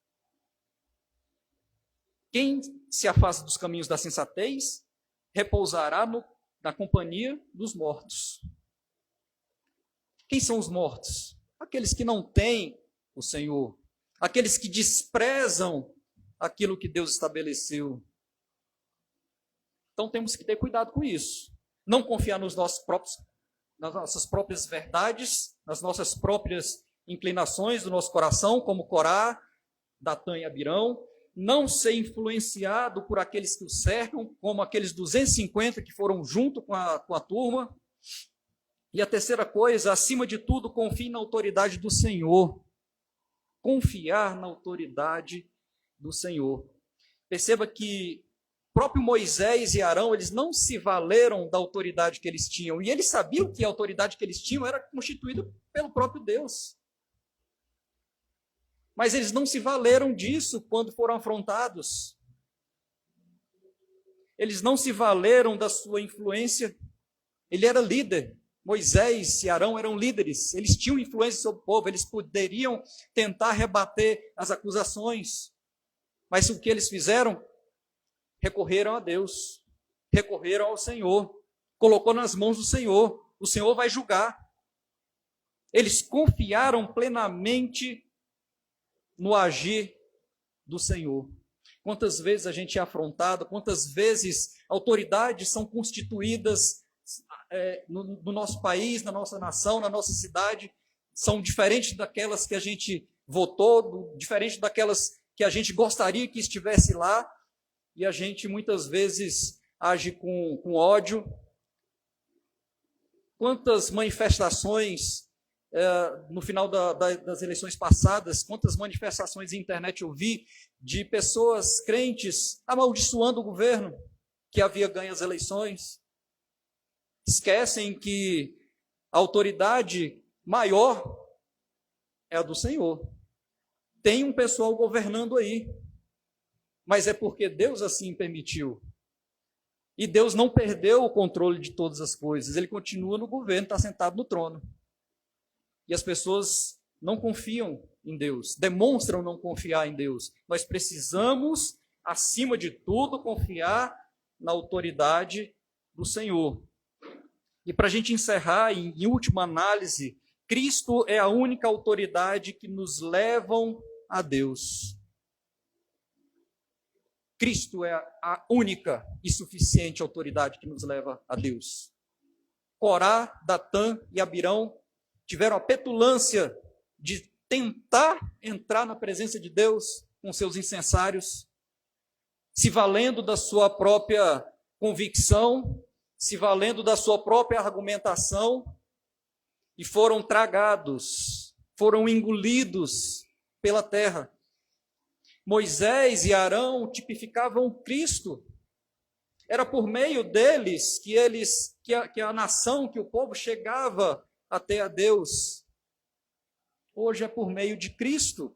Quem se afasta dos caminhos da sensatez, repousará na companhia dos mortos. Quem são os mortos? Aqueles que não têm o Senhor, aqueles que desprezam aquilo que Deus estabeleceu. Então temos que ter cuidado com isso. Não confiar nas nossas próprias verdades, nas nossas próprias inclinações do nosso coração, como Corá, Datã e Abirão. Não ser influenciado por aqueles que o cercam, como aqueles 250 que foram junto com a turma. E a terceira coisa, acima de tudo, confie na autoridade do Senhor. Confiar na autoridade do Senhor. Perceba que próprio Moisés e Arão, eles não se valeram da autoridade que eles tinham, e eles sabiam que a autoridade que eles tinham era constituída pelo próprio Deus. Mas eles não se valeram disso quando foram afrontados. Eles não se valeram da sua influência. Ele era líder. Moisés e Arão eram líderes. Eles tinham influência sobre o povo, eles poderiam tentar rebater as acusações. Mas o que eles fizeram? Recorreram a Deus, recorreram ao Senhor, colocou nas mãos do Senhor, o Senhor vai julgar. Eles confiaram plenamente no agir do Senhor. Quantas vezes a gente é afrontado, quantas vezes autoridades são constituídas no nosso país, na nossa nação, na nossa cidade, são diferentes daquelas que a gente votou, diferentes daquelas que a gente gostaria que estivesse lá, e a gente muitas vezes age com ódio, quantas manifestações, no final das eleições passadas, quantas manifestações na internet eu vi de pessoas crentes amaldiçoando o governo que havia ganho as eleições. Esquecem que a autoridade maior é a do Senhor. Tem um pessoal governando aí, mas é porque Deus assim permitiu. E Deus não perdeu o controle de todas as coisas, ele continua no governo, está sentado no trono. E as pessoas não confiam em Deus, demonstram não confiar em Deus. Nós precisamos, acima de tudo, confiar na autoridade do Senhor. E para a gente encerrar, em última análise, Cristo é a única autoridade que nos levam a Deus. Cristo é a única e suficiente autoridade que nos leva a Deus. Corá, Datã e Abirão tiveram a petulância de tentar entrar na presença de Deus com seus incensários, se valendo da sua própria convicção, se valendo da sua própria argumentação, e foram tragados, foram engolidos pela terra. Moisés e Arão tipificavam Cristo. Era por meio deles que a nação, que o povo chegava até a Deus. Hoje é por meio de Cristo.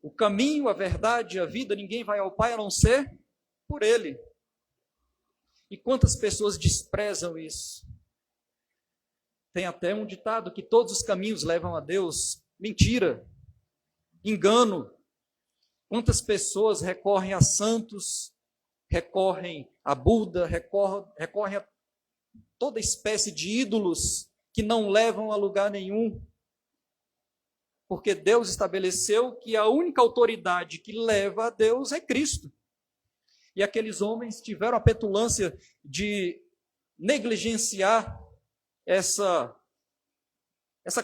O caminho, a verdade, a vida, ninguém vai ao Pai a não ser por Ele. E quantas pessoas desprezam isso? Tem até um ditado que todos os caminhos levam a Deus. Mentira, engano. Quantas pessoas recorrem a santos, recorrem a Buda, recorrem a toda espécie de ídolos que não levam a lugar nenhum. Porque Deus estabeleceu que a única autoridade que leva a Deus é Cristo. E aqueles homens tiveram a petulância de negligenciar essa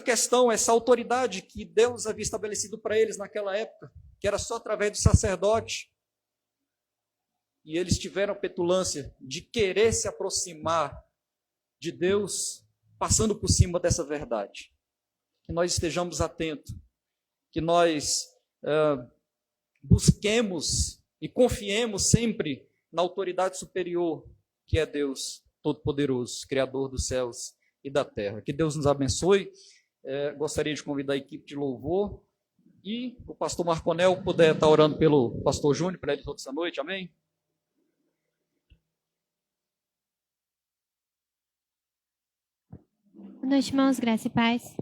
questão, essa autoridade que Deus havia estabelecido para eles naquela época, que era só através do sacerdote. E eles tiveram a petulância de querer se aproximar de Deus, passando por cima dessa verdade. Que nós estejamos atentos, que nós busquemos e confiemos sempre na autoridade superior, que é Deus Todo-Poderoso, Criador dos céus e da terra. Que Deus nos abençoe. Gostaria de convidar a equipe de louvor e o pastor Marconel puder estar orando pelo pastor Júnior, para ele toda essa noite, amém? Boa noite, irmãos, graça e paz.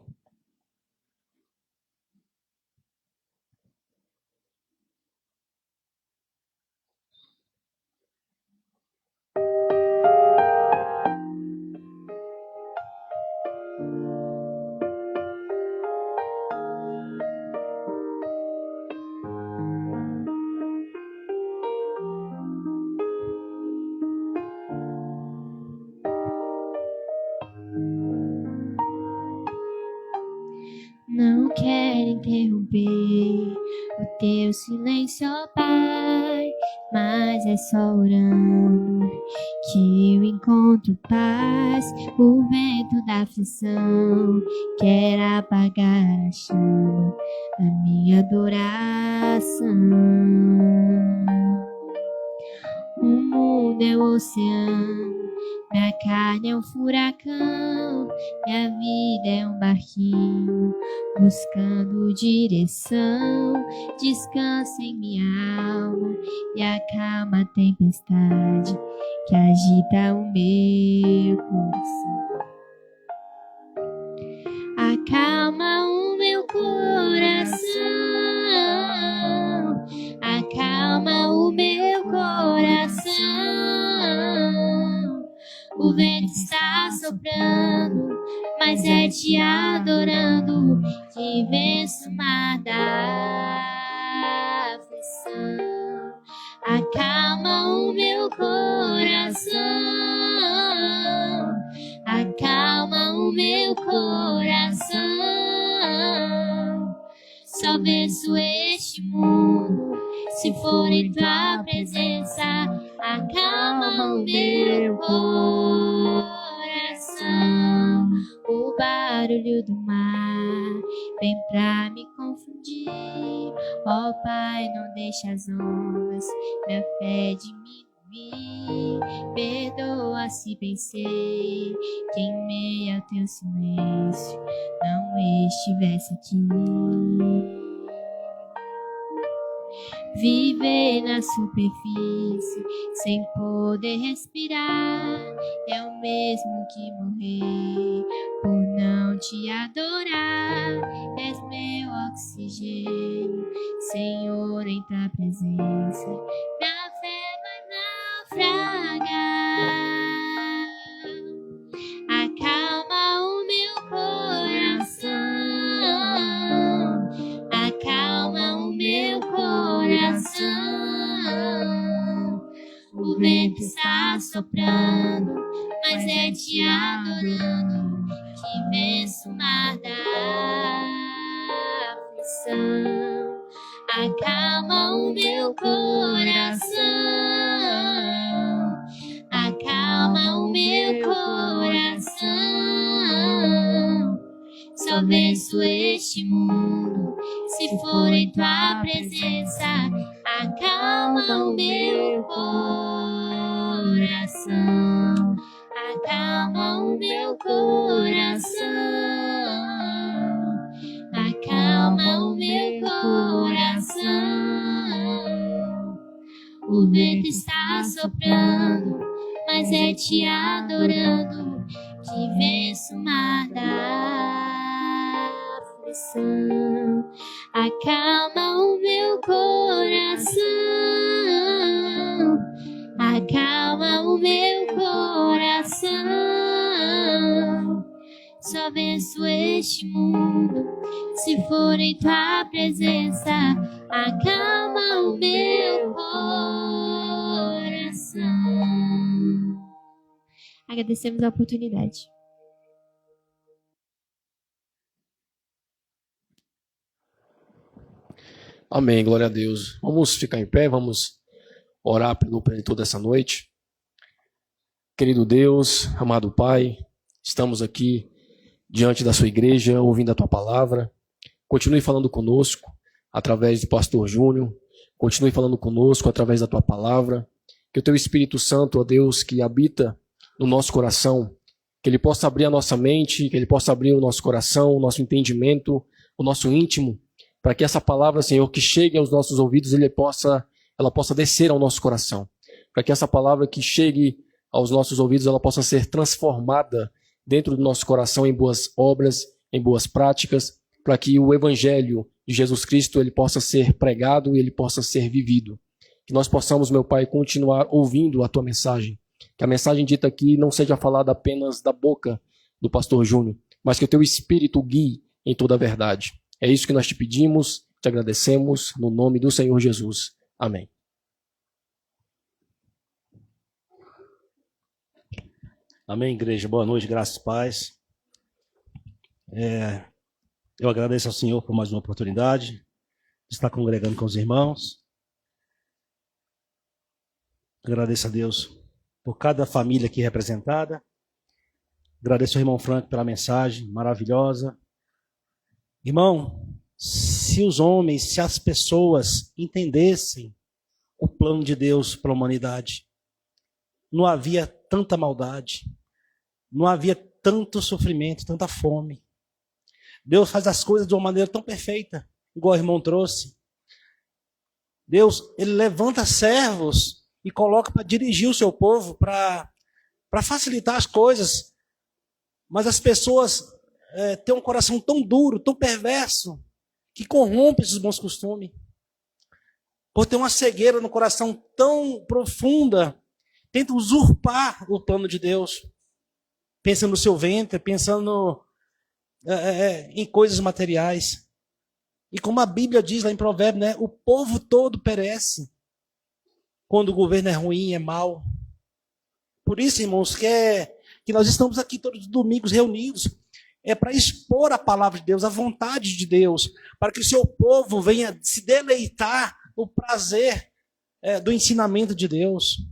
Não quero interromper o teu silêncio, ó Pai, mas é só orando que eu encontro paz. O vento da aflição quer apagar a chama da minha adoração. O mundo é um oceano, minha carne é um furacão, minha vida é um barquinho buscando direção. Descansa em minha alma e acalma a tempestade que agita o meu coração. Acalma o meu coração, acalma o meu coração. O vento está soprando, mas é te adorando que venço o mar da aflição. Acalma o meu coração, acalma o meu coração. Só venço este mundo se for em tua presença. Acalma o meu coração. olho do mar vem pra me confundir. Ó Pai, não deixa as ondas minha fé diminuir. Perdoa se pensei que em meio ao teu silêncio não estivesse aqui. Viver na superfície sem poder respirar é o mesmo que morrer por não te adorar. És meu oxigênio, Senhor, em tua presença minha fé vai naufragar. Acalma o meu coração, acalma o meu coração. O vento está soprando, mas é te adorando que venço o mar da aflição. Acalma o meu coração, acalma o meu coração. Só venço este mundo se for em tua presença. Acalma o meu coração, acalma o meu coração, acalma o meu coração. O vento está soprando, mas é te adorando que venço o mar da aflição. Acalma o meu coração, acalma o meu coração. Só venço este mundo se for em tua presença. Acalma o meu coração. Agradecemos a oportunidade. Amém, glória a Deus. Vamos ficar em pé, vamos orar pelo preletor dessa noite. Querido Deus, amado Pai, estamos aqui diante da sua igreja, ouvindo a tua palavra. Continue falando conosco através do pastor Júnior, continue falando conosco através da tua palavra. Que o teu Espírito Santo, ó Deus, que habita no nosso coração, que ele possa abrir a nossa mente, que ele possa abrir o nosso coração, o nosso entendimento, o nosso íntimo, para que essa palavra, Senhor, que chegue aos nossos ouvidos, ela possa descer ao nosso coração. Para que essa palavra que chegue aos nossos ouvidos, ela possa ser transformada dentro do nosso coração em boas obras, em boas práticas, para que o Evangelho de Jesus Cristo ele possa ser pregado e ele possa ser vivido. Que nós possamos, meu Pai, continuar ouvindo a tua mensagem. Que a mensagem dita aqui não seja falada apenas da boca do pastor Júnior, mas que o teu Espírito guie em toda a verdade. É isso que nós te pedimos, te agradecemos, no nome do Senhor Jesus. Amém. Amém, igreja. Boa noite, graças e paz. Eu agradeço ao Senhor por mais uma oportunidade de estar congregando com os irmãos. Agradeço a Deus por cada família aqui representada. Agradeço ao irmão Franco pela mensagem maravilhosa. Irmão, se os homens, se as pessoas entendessem o plano de Deus para a humanidade, não havia tanta maldade, não havia tanto sofrimento, tanta fome. Deus faz as coisas de uma maneira tão perfeita, igual o irmão trouxe. Deus, ele levanta servos e coloca para dirigir o seu povo, para facilitar as coisas. Mas as pessoas têm um coração tão duro, tão perverso, que corrompe esses bons costumes. Por ter uma cegueira no coração tão profunda, tenta usurpar o plano de Deus. Pensa no seu ventre, pensando em coisas materiais. E como a Bíblia diz lá em Provérbios, né, o povo todo perece quando o governo é ruim, é mau. Por isso, irmãos, que nós estamos aqui todos os domingos reunidos, é para expor a palavra de Deus, a vontade de Deus, para que o seu povo venha se deleitar no prazer do ensinamento de Deus,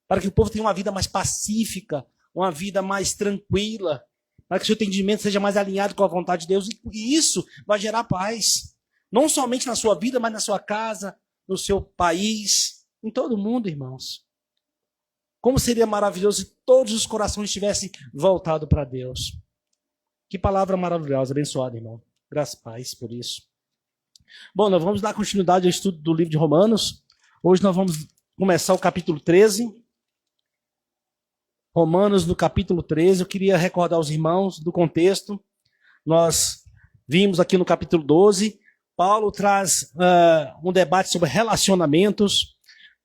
para que o povo tenha uma vida mais pacífica, uma vida mais tranquila, para que o seu entendimento seja mais alinhado com a vontade de Deus, e isso vai gerar paz. Não somente na sua vida, mas na sua casa, no seu país, em todo mundo, irmãos. Como seria maravilhoso se todos os corações estivessem voltados para Deus. Que palavra maravilhosa, abençoada, irmão. Graças a paz por isso. Bom, nós vamos dar continuidade ao estudo do livro de Romanos. Hoje nós vamos começar o capítulo 13. Romanos, no capítulo 13. Eu queria recordar aos irmãos do contexto. Nós vimos aqui no capítulo 12, Paulo traz um debate sobre relacionamentos.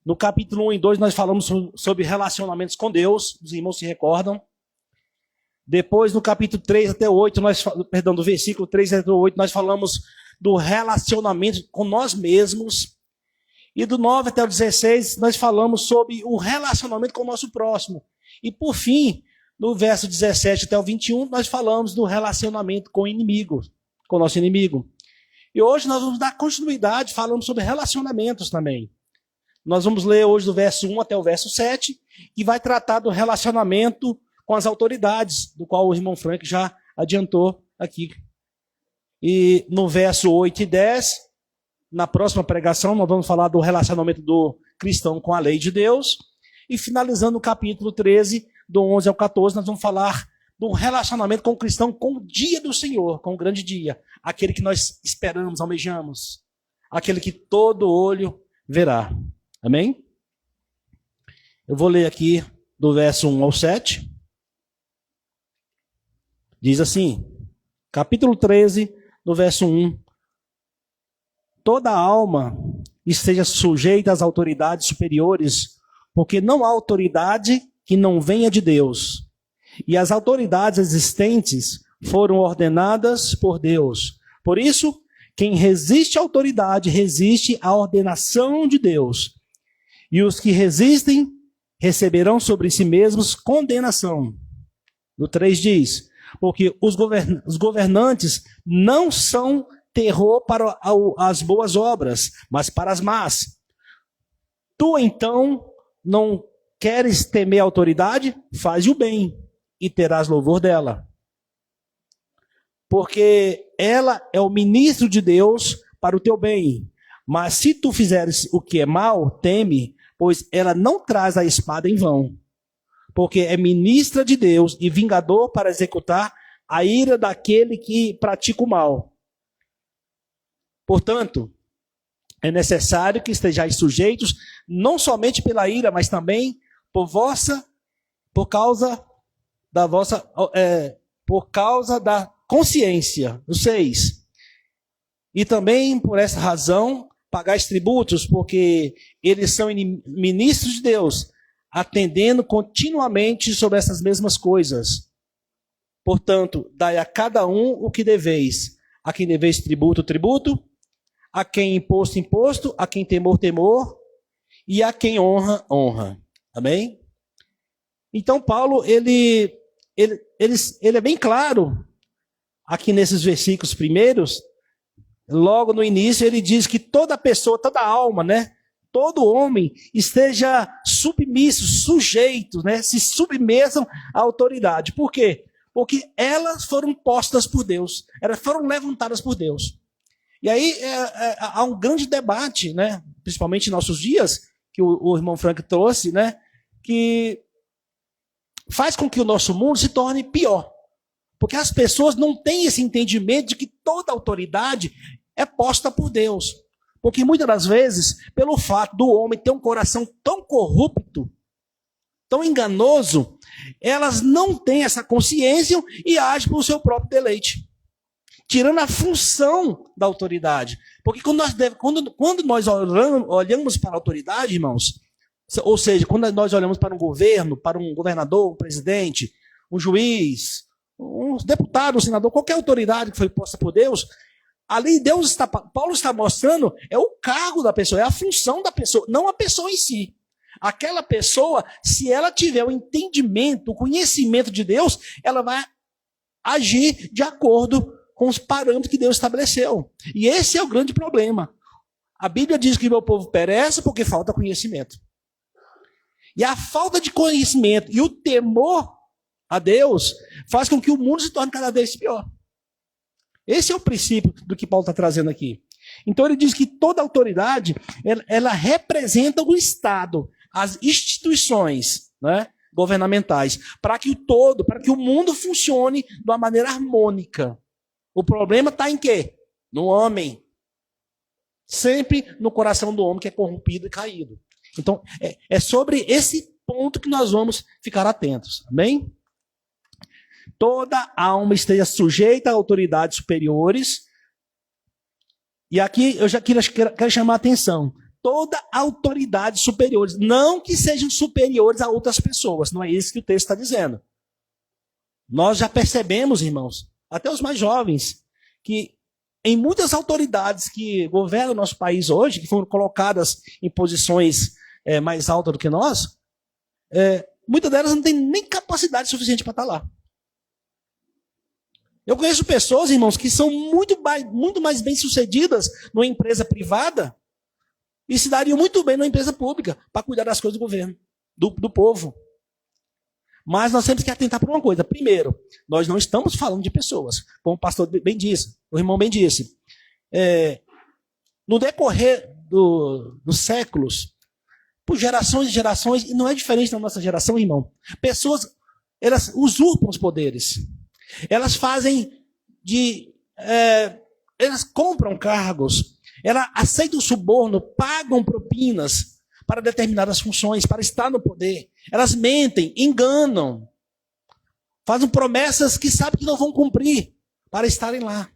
No capítulo 1 e 2 nós falamos sobre relacionamentos com Deus. Os irmãos se recordam. Depois, no capítulo 3 até 8, do versículo 3 até 8, nós falamos do relacionamento com nós mesmos. E do 9 até o 16, nós falamos sobre o relacionamento com o nosso próximo. E por fim, no verso 17 até o 21, nós falamos do relacionamento com o inimigo, com o nosso inimigo. E hoje nós vamos dar continuidade falando sobre relacionamentos também. Nós vamos ler hoje do verso 1 até o verso 7, que vai tratar do relacionamento com as autoridades, do qual o irmão Frank já adiantou aqui. E no verso 8 e 10, na próxima pregação, nós vamos falar do relacionamento do cristão com a lei de Deus. E finalizando o capítulo 13, do 11 ao 14, nós vamos falar do relacionamento com o cristão com o dia do Senhor, com o grande dia. Aquele que nós esperamos, almejamos. Aquele que todo olho verá. Amém? Eu vou ler aqui do verso 1 ao 7. Diz assim, capítulo 13, no verso 1. Toda alma esteja sujeita às autoridades superiores, porque não há autoridade que não venha de Deus. E as autoridades existentes foram ordenadas por Deus. Por isso, quem resiste à autoridade, resiste à ordenação de Deus. E os que resistem receberão sobre si mesmos condenação. No 3 diz, porque os governantes não são terror para as boas obras, mas para as más. Tu, então, não queres temer a autoridade? Faz o bem e terás louvor dela. Porque ela é o ministro de Deus para o teu bem. Mas se tu fizeres o que é mal, teme, pois ela não traz a espada em vão. Porque é ministra de Deus e vingador para executar a ira daquele que pratica o mal. Portanto, é necessário que estejais sujeitos, não somente pela ira, mas também por causa da consciência. O 6. E também por essa razão, pagais tributos, porque eles são ministros de Deus, atendendo continuamente sobre essas mesmas coisas. Portanto, dai a cada um o que deveis. A quem deveis tributo, tributo. A quem imposto, imposto. A quem temor, temor. E a quem honra, honra. Amém? Então, Paulo, ele é bem claro, aqui nesses versículos primeiros, logo no início, ele diz que toda pessoa, toda alma, né? Todo homem esteja submisso, sujeito, né? Se submetam à autoridade. Por quê? Porque elas foram postas por Deus, elas foram levantadas por Deus. E aí há um grande debate, né? Principalmente em nossos dias, que o irmão Frank trouxe, né? Que faz com que o nosso mundo se torne pior. Porque as pessoas não têm esse entendimento de que toda autoridade é posta por Deus. Porque muitas das vezes, pelo fato do homem ter um coração tão corrupto, tão enganoso, elas não têm essa consciência e agem por seu próprio deleite, tirando a função da autoridade. Porque quando nós olhamos para a autoridade, irmãos, ou seja, quando nós olhamos para um governo, para um governador, um presidente, um juiz, um deputado, um senador, qualquer autoridade que foi posta por Deus, ali Paulo está mostrando é o cargo da pessoa, é a função da pessoa, não a pessoa em si. Aquela pessoa, se ela tiver o entendimento, o conhecimento de Deus, ela vai agir de acordo com os parâmetros que Deus estabeleceu. E esse é o grande problema. A Bíblia diz que o meu povo perece porque falta conhecimento. E a falta de conhecimento e o temor a Deus, faz com que o mundo se torne cada vez pior. Esse é o princípio do que Paulo está trazendo aqui. Então ele diz que toda autoridade, ela representa o Estado, as instituições, né, governamentais, para que o mundo funcione de uma maneira harmônica. O problema está em quê? No homem. Sempre no coração do homem que é corrompido e caído. Então, é sobre esse ponto que nós vamos ficar atentos. Amém? Toda alma esteja sujeita a autoridades superiores. E aqui eu já quero chamar a atenção. Toda autoridade superiores. Não que sejam superiores a outras pessoas. Não é isso que o texto está dizendo. Nós já percebemos, irmãos, até os mais jovens, que em muitas autoridades que governam o nosso país hoje, que foram colocadas em posições mais altas do que nós, muitas delas não têm nem capacidade suficiente para estar lá. Eu conheço pessoas, irmãos, que são muito mais bem-sucedidas numa empresa privada e se dariam muito bem numa empresa pública para cuidar das coisas do governo, do povo. Mas nós temos que atentar para uma coisa. Primeiro, nós não estamos falando de pessoas, como o pastor bem disse, o irmão bem disse. No decorrer dos séculos, por gerações e gerações, e não é diferente da nossa geração, irmão, pessoas, elas usurpam os poderes. Elas elas compram cargos, elas aceitam suborno, pagam propinas para determinadas funções, para estar no poder. Elas mentem, enganam, fazem promessas que sabem que não vão cumprir para estarem lá.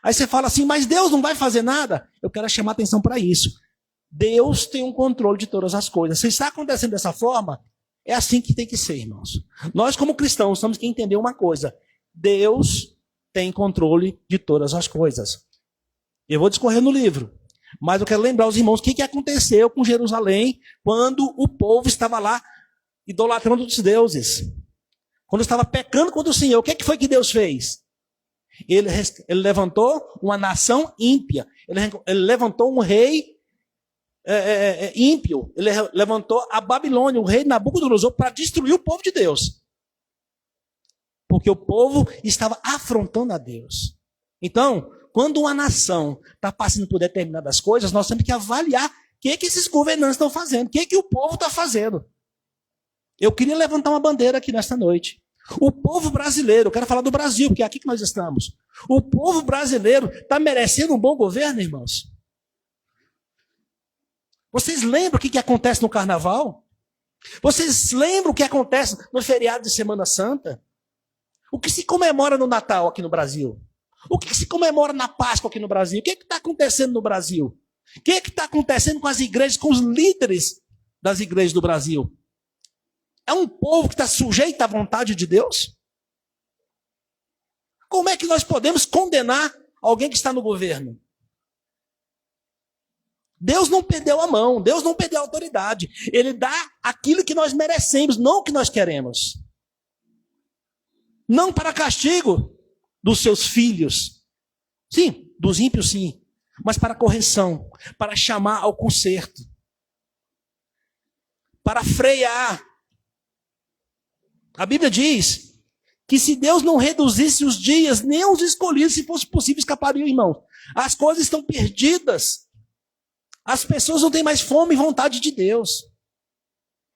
Aí você fala assim, mas Deus não vai fazer nada? Eu quero chamar atenção para isso. Deus tem um controle de todas as coisas. Se está acontecendo dessa forma, é assim que tem que ser, irmãos. Nós, como cristãos, temos que entender uma coisa. Deus tem controle de todas as coisas. Eu vou discorrer no livro. Mas eu quero lembrar os irmãos o que aconteceu com Jerusalém quando o povo estava lá idolatrando os deuses. Quando estava pecando contra o Senhor. O que foi que Deus fez? Ele levantou uma nação ímpia. Ele levantou um rei ímpio. Ele levantou a Babilônia, o rei Nabucodonosor, para destruir o povo de Deus. Porque o povo estava afrontando a Deus. Então, quando uma nação está passando por determinadas coisas, nós temos que avaliar o que esses governantes estão fazendo, o que o povo está fazendo. Eu queria levantar uma bandeira aqui nesta noite. O povo brasileiro, eu quero falar do Brasil, porque é aqui que nós estamos. O povo brasileiro está merecendo um bom governo, irmãos? Vocês lembram o que acontece no Carnaval? Vocês lembram o que acontece no feriado de Semana Santa? O que se comemora no Natal aqui no Brasil? O que se comemora na Páscoa aqui no Brasil? O que está acontecendo no Brasil? O que está acontecendo com as igrejas, com os líderes das igrejas do Brasil? É um povo que está sujeito à vontade de Deus? Como é que nós podemos condenar alguém que está no governo? Deus não perdeu a mão, Deus não perdeu a autoridade. Ele dá aquilo que nós merecemos, não o que nós queremos. Não para castigo dos seus filhos. Sim, dos ímpios sim. Mas para correção, para chamar ao conserto. Para frear. A Bíblia diz que se Deus não reduzisse os dias, nem os escolhidos, se fosse possível, escapariam, irmão. As coisas estão perdidas. As pessoas não têm mais fome e vontade de Deus.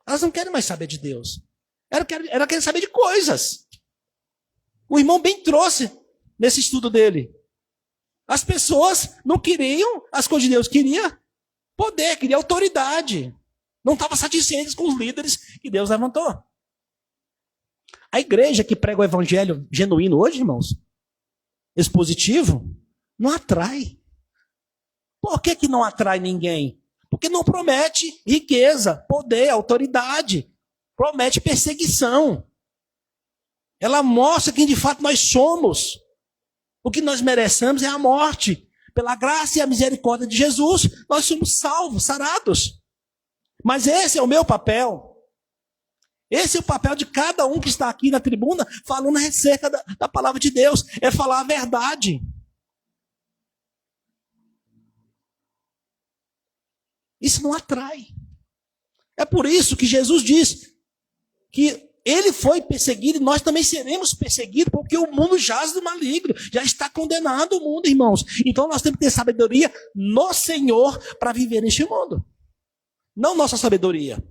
Elas não querem mais saber de Deus. Elas querem saber de coisas. O irmão bem trouxe nesse estudo dele. As pessoas não queriam as coisas de Deus, queria poder, queria autoridade. Não estavam satisfeitas com os líderes que Deus levantou. A igreja que prega o evangelho genuíno hoje, irmãos, expositivo, não atrai. Por que não atrai ninguém? Porque não promete riqueza, poder, autoridade. Promete perseguição. Ela mostra quem de fato nós somos. O que nós merecemos é a morte. Pela graça e a misericórdia de Jesus, nós somos salvos, sarados. Mas esse é o meu papel. Esse é o papel de cada um que está aqui na tribuna falando acerca da palavra de Deus. É falar a verdade. Isso não atrai. É por isso que Jesus diz que ele foi perseguido e nós também seremos perseguidos, porque o mundo jaz do maligno, já está condenado o mundo, irmãos. Então nós temos que ter sabedoria no Senhor para viver neste mundo. Não nossa sabedoria.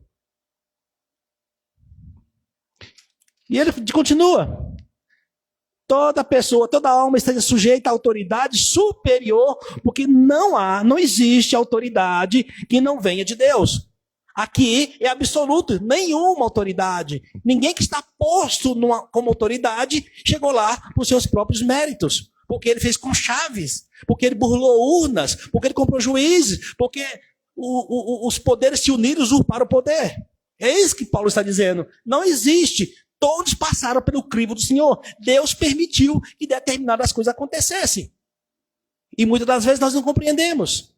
E ele continua. Toda pessoa, toda alma esteja sujeita à autoridade superior, porque não existe autoridade que não venha de Deus. Aqui é absoluto, nenhuma autoridade. Ninguém que está posto como autoridade chegou lá por seus próprios méritos. Porque ele fez com chaves, porque ele burlou urnas, porque ele comprou juízes, porque os poderes se uniram e usurparam o poder. É isso que Paulo está dizendo. Não existe. Todos passaram pelo crivo do Senhor. Deus permitiu que determinadas coisas acontecessem. E muitas das vezes nós não compreendemos.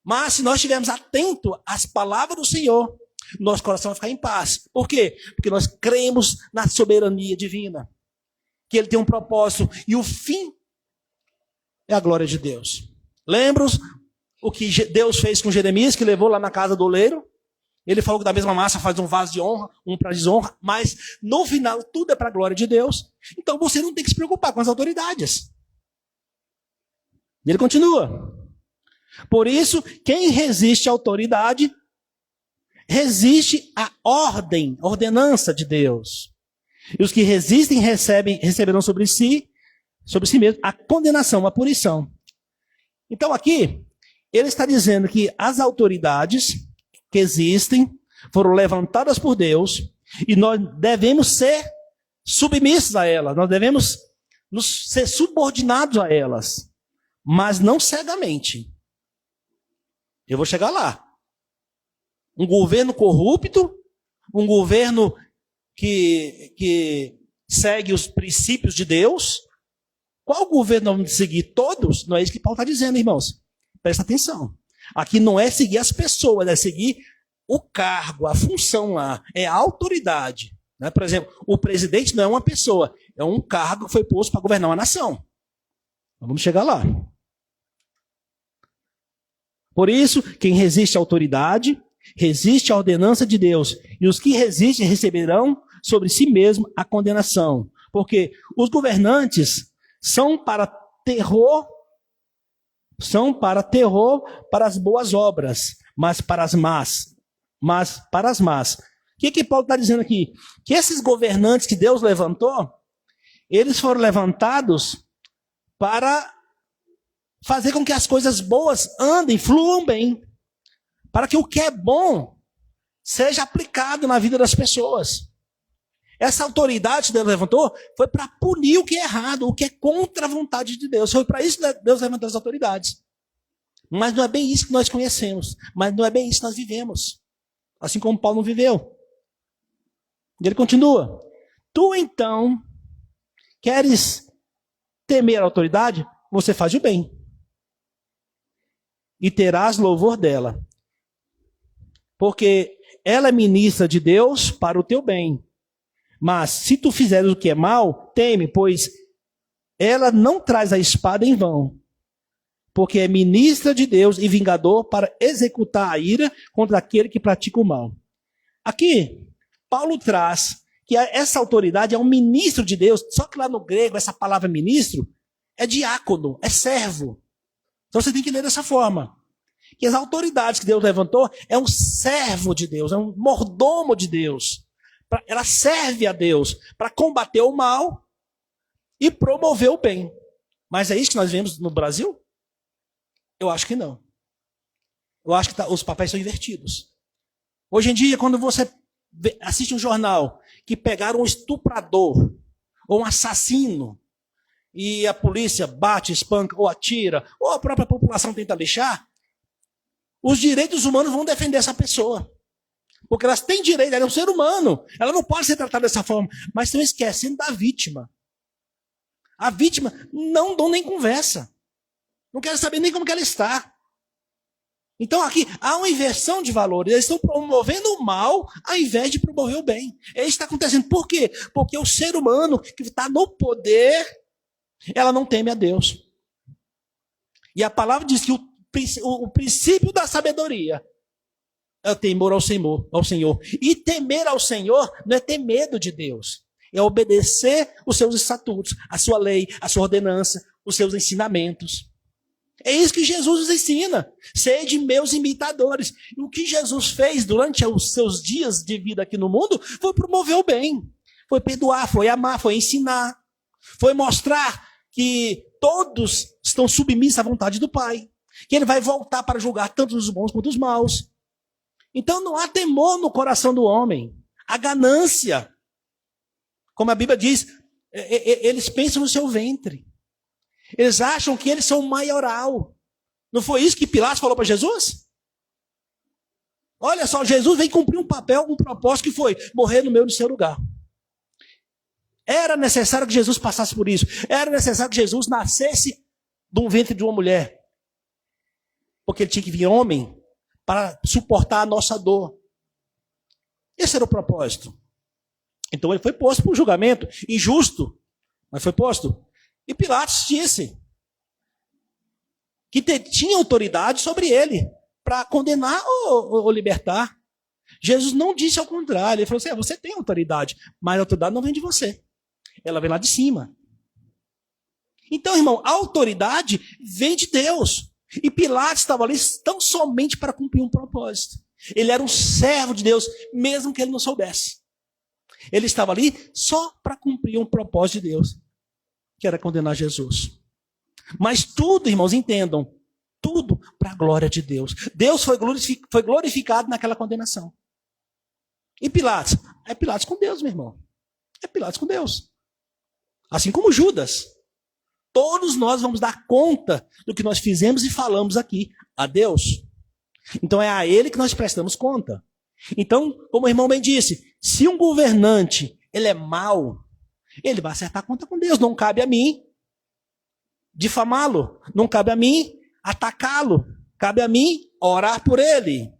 Mas se nós estivermos atentos às palavras do Senhor, nosso coração vai ficar em paz. Por quê? Porque nós cremos na soberania divina. Que Ele tem um propósito. E o fim é a glória de Deus. Lembra o que Deus fez com Jeremias, que levou lá na casa do oleiro? Ele falou que da mesma massa faz um vaso de honra, um para desonra, mas no final tudo é para a glória de Deus. Então você não tem que se preocupar com as autoridades. E ele continua. Por isso, quem resiste à autoridade, resiste à ordenança de Deus. E os que resistem receberão sobre si mesmo, a condenação, a punição. Então aqui, ele está dizendo que as autoridades que existem, foram levantadas por Deus, e nós devemos ser submissos a elas, nós devemos ser subordinados a elas, mas não cegamente. Eu vou chegar lá. Um governo corrupto, um governo que segue os princípios de Deus, qual governo nós vamos seguir? Todos? Não é isso que Paulo está dizendo, irmãos. Presta atenção. Aqui não é seguir as pessoas, é seguir o cargo, a função lá. É a autoridade. Né? Por exemplo, o presidente não é uma pessoa, é um cargo que foi posto para governar uma nação. Vamos chegar lá. Por isso, quem resiste à autoridade, resiste à ordenança de Deus. E os que resistem receberão sobre si mesmo a condenação. Porque os governantes são para terror para as boas obras, mas para as más. O que Paulo está dizendo aqui? Que esses governantes que Deus levantou, eles foram levantados para fazer com que as coisas boas andem, fluam bem. Para que o que é bom seja aplicado na vida das pessoas. Essa autoridade que Deus levantou foi para punir o que é errado, o que é contra a vontade de Deus. Foi para isso que Deus levantou as autoridades. Mas não é bem isso que nós conhecemos. Mas não é bem isso que nós vivemos. Assim como Paulo não viveu. E ele continua. Tu então queres temer a autoridade? Você faz o bem. E terás louvor dela. Porque ela é ministra de Deus para o teu bem. Mas se tu fizeres o que é mal, teme, pois ela não traz a espada em vão. Porque é ministra de Deus e vingador para executar a ira contra aquele que pratica o mal. Aqui, Paulo traz que essa autoridade é um ministro de Deus, só que lá no grego essa palavra ministro é diácono, é servo. Então você tem que ler dessa forma. Que as autoridades que Deus levantou é um servo de Deus, é um mordomo de Deus. Ela serve a Deus para combater o mal e promover o bem. Mas é isso que nós vemos no Brasil? Eu acho que não. Eu acho que os papéis são invertidos. Hoje em dia, quando você assiste um jornal que pegaram um estuprador ou um assassino e a polícia bate, espanca ou atira, ou a própria população tenta lixar, os direitos humanos vão defender essa pessoa. Porque elas têm direito, ela é um ser humano. Ela não pode ser tratada dessa forma. Mas estão esquecendo da vítima. A vítima não dão nem conversa. Não quero saber nem como que ela está. Então aqui há uma inversão de valores. Eles estão promovendo o mal ao invés de promover o bem. É isso que está acontecendo. Por quê? Porque o ser humano que está no poder, ela não teme a Deus. E a palavra diz que o princípio da sabedoria é o temor ao Senhor. E temer ao Senhor não é ter medo de Deus. É obedecer os seus estatutos, a sua lei, a sua ordenança, os seus ensinamentos. É isso que Jesus nos ensina. Sede meus imitadores. E o que Jesus fez durante os seus dias de vida aqui no mundo foi promover o bem. Foi perdoar, foi amar, foi ensinar. Foi mostrar que todos estão submissos à vontade do Pai. Que Ele vai voltar para julgar tanto os bons quanto os maus. Então não há temor no coração do homem. A ganância. Como a Bíblia diz, eles pensam no seu ventre. Eles acham que eles são maioral. Não foi isso que Pilatos falou para Jesus? Olha só, Jesus veio cumprir um papel, um propósito que foi morrer no meu e no seu lugar. Era necessário que Jesus passasse por isso. Era necessário que Jesus nascesse de um ventre de uma mulher. Porque ele tinha que vir homem para suportar a nossa dor. Esse era o propósito. Então ele foi posto para um julgamento injusto, mas foi posto. E Pilatos disse que tinha autoridade sobre ele para condenar ou libertar. Jesus não disse ao contrário. Ele falou assim, você tem autoridade, mas a autoridade não vem de você. Ela vem lá de cima. Então, irmão, a autoridade vem de Deus. E Pilatos estava ali tão somente para cumprir um propósito. Ele era um servo de Deus, mesmo que ele não soubesse. Ele estava ali só para cumprir um propósito de Deus, que era condenar Jesus. Mas tudo, irmãos, entendam, tudo para a glória de Deus. Deus foi glorificado naquela condenação. E Pilatos? É Pilatos com Deus, meu irmão. É Pilatos com Deus. Assim como Judas. Todos nós vamos dar conta do que nós fizemos e falamos aqui a Deus. Então é a Ele que nós prestamos conta. Então, como o irmão bem disse, se um governante ele é mau, ele vai acertar conta com Deus. Não cabe a mim difamá-lo. Não cabe a mim atacá-lo. Cabe a mim orar por ele.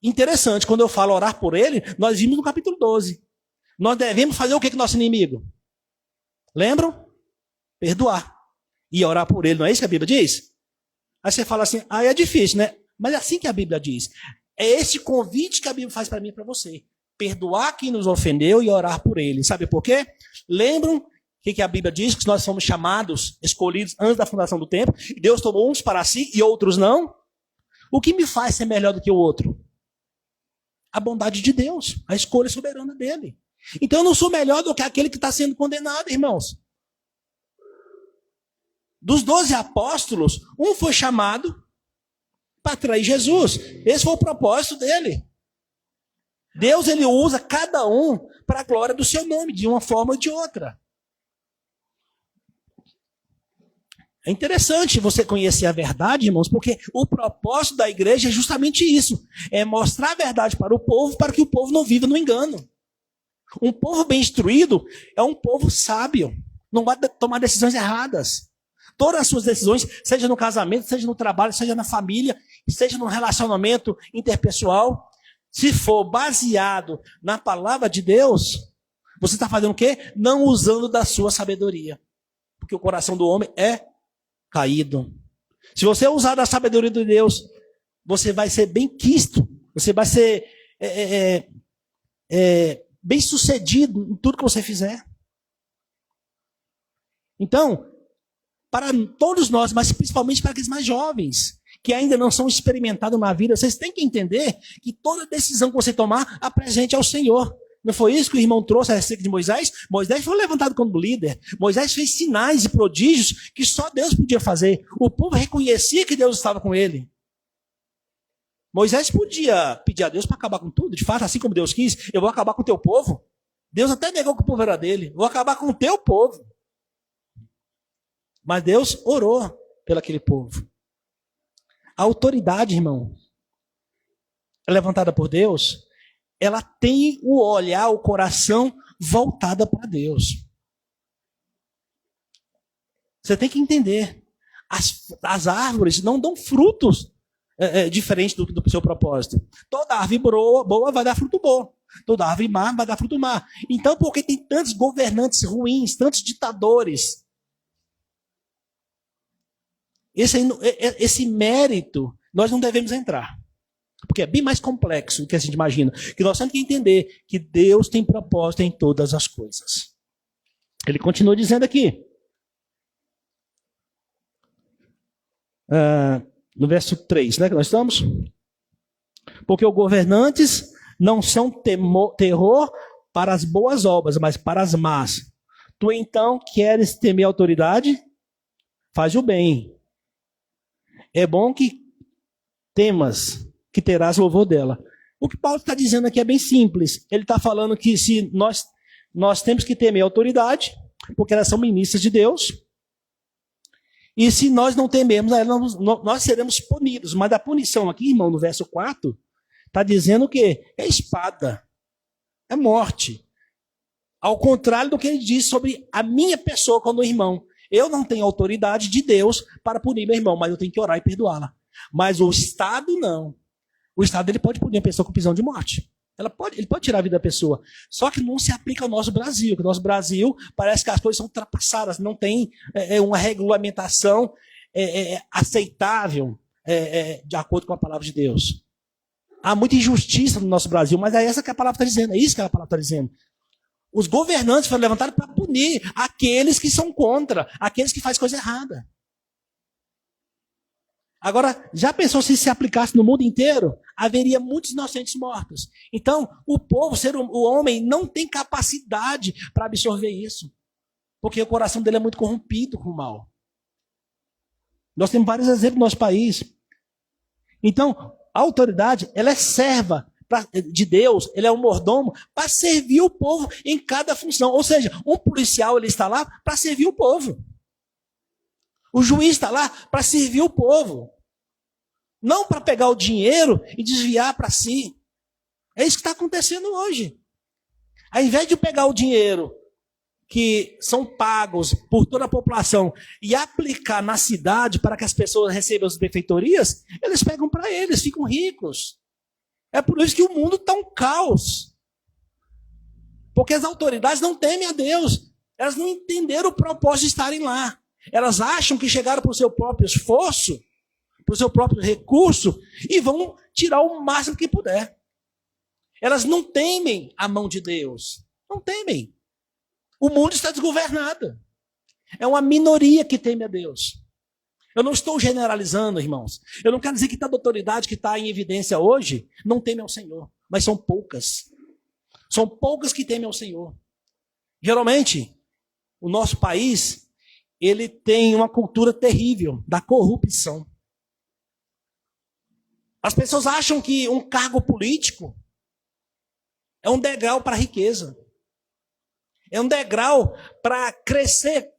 Interessante, quando eu falo orar por ele, nós vimos no capítulo 12. Nós devemos fazer o que com o nosso inimigo? Lembram? Perdoar. E orar por ele. Não é isso que a Bíblia diz? Aí você fala assim, é difícil, né? Mas é assim que a Bíblia diz. É esse convite que a Bíblia faz para mim e para você. Perdoar quem nos ofendeu e orar por ele. Sabe por quê? Lembram o que a Bíblia diz? Que nós fomos chamados, escolhidos antes da fundação do tempo. E Deus tomou uns para si e outros não. O que me faz ser melhor do que o outro? A bondade de Deus. A escolha soberana dele. Então eu não sou melhor do que aquele que está sendo condenado, irmãos. Dos 12 apóstolos, um foi chamado para trair Jesus. Esse foi o propósito dele. Deus, ele usa cada um para a glória do seu nome, de uma forma ou de outra. É interessante você conhecer a verdade, irmãos, porque o propósito da igreja é justamente isso. É mostrar a verdade para o povo, para que o povo não viva no engano. Um povo bem instruído é um povo sábio. Não vai tomar decisões erradas. Todas as suas decisões, seja no casamento, seja no trabalho, seja na família, seja no relacionamento interpessoal, se for baseado na palavra de Deus, você está fazendo o quê? Não usando da sua sabedoria. Porque o coração do homem é caído. Se você usar da sabedoria de Deus, você vai ser bem quisto. Você vai ser bem sucedido em tudo que você fizer. Então, para todos nós, mas principalmente para aqueles mais jovens, que ainda não são experimentados na vida, vocês têm que entender que toda decisão que você tomar, apresente ao Senhor. Não foi isso que o irmão trouxe a respeito de Moisés? Moisés foi levantado como líder. Moisés fez sinais e prodígios que só Deus podia fazer. O povo reconhecia que Deus estava com ele. Moisés podia pedir a Deus para acabar com tudo. De fato, assim como Deus quis, eu vou acabar com o teu povo. Deus até negou que o povo era dele. Eu vou acabar com o teu povo. Mas Deus orou pelo aquele povo. A autoridade, irmão, levantada por Deus, ela tem o olhar, o coração voltada para Deus. Você tem que entender. As árvores não dão frutos diferentes do seu propósito. Toda árvore boa vai dar fruto bom. Toda árvore má vai dar fruto má. Então, por que tem tantos governantes ruins, tantos ditadores? Esse mérito, nós não devemos entrar. Porque é bem mais complexo do que a gente imagina. Que nós temos que entender que Deus tem propósito em todas as coisas. Ele continua dizendo aqui. No verso 3, né, que nós estamos? Porque os governantes não são terror para as boas obras, mas para as más. Tu então queres temer a autoridade? Faz o bem. É bom que temas, que terás louvor dela. O que Paulo está dizendo aqui é bem simples. Ele está falando que se nós temos que temer a autoridade, porque elas são ministras de Deus. E se nós não tememos, nós seremos punidos. Mas a punição aqui, irmão, no verso 4, está dizendo que é espada, é morte. Ao contrário do que ele diz sobre a minha pessoa quando o irmão. Eu não tenho autoridade de Deus para punir meu irmão, mas eu tenho que orar e perdoá-la. Mas o Estado não. O Estado ele pode punir a pessoa com prisão de morte. Ele pode tirar a vida da pessoa. Só que não se aplica ao nosso Brasil. Porque o nosso Brasil parece que as coisas são ultrapassadas. Não tem uma regulamentação aceitável de acordo com a palavra de Deus. Há muita injustiça no nosso Brasil, mas é essa que a palavra está dizendo. É isso que a palavra está dizendo. Os governantes foram levantados para punir aqueles que são contra, aqueles que fazem coisa errada. Agora, já pensou se aplicasse no mundo inteiro? Haveria muitos inocentes mortos. Então, o povo, o homem, não tem capacidade para absorver isso. Porque o coração dele é muito corrompido com o mal. Nós temos vários exemplos no nosso país. Então, a autoridade, ela é serva de Deus, ele é um mordomo para servir o povo em cada função. Ou seja, um policial ele está lá para servir o povo. O juiz está lá para servir o povo. Não para pegar o dinheiro e desviar para si. É isso que está acontecendo hoje. Ao invés de pegar o dinheiro que são pagos por toda a população e aplicar na cidade para que as pessoas recebam as benfeitorias, eles pegam para eles, ficam ricos. É por isso que o mundo está um caos. Porque as autoridades não temem a Deus. Elas não entenderam o propósito de estarem lá. Elas acham que chegaram para o seu próprio esforço, para o seu próprio recurso, e vão tirar o máximo que puder. Elas não temem a mão de Deus. Não temem. O mundo está desgovernado. É uma minoria que teme a Deus. Eu não estou generalizando, irmãos. Eu não quero dizer que toda autoridade que está em evidência hoje não teme ao Senhor. Mas são poucas. São poucas que temem ao Senhor. Geralmente, o nosso país, ele tem uma cultura terrível da corrupção. As pessoas acham que um cargo político é um degrau para a riqueza. É um degrau para crescer,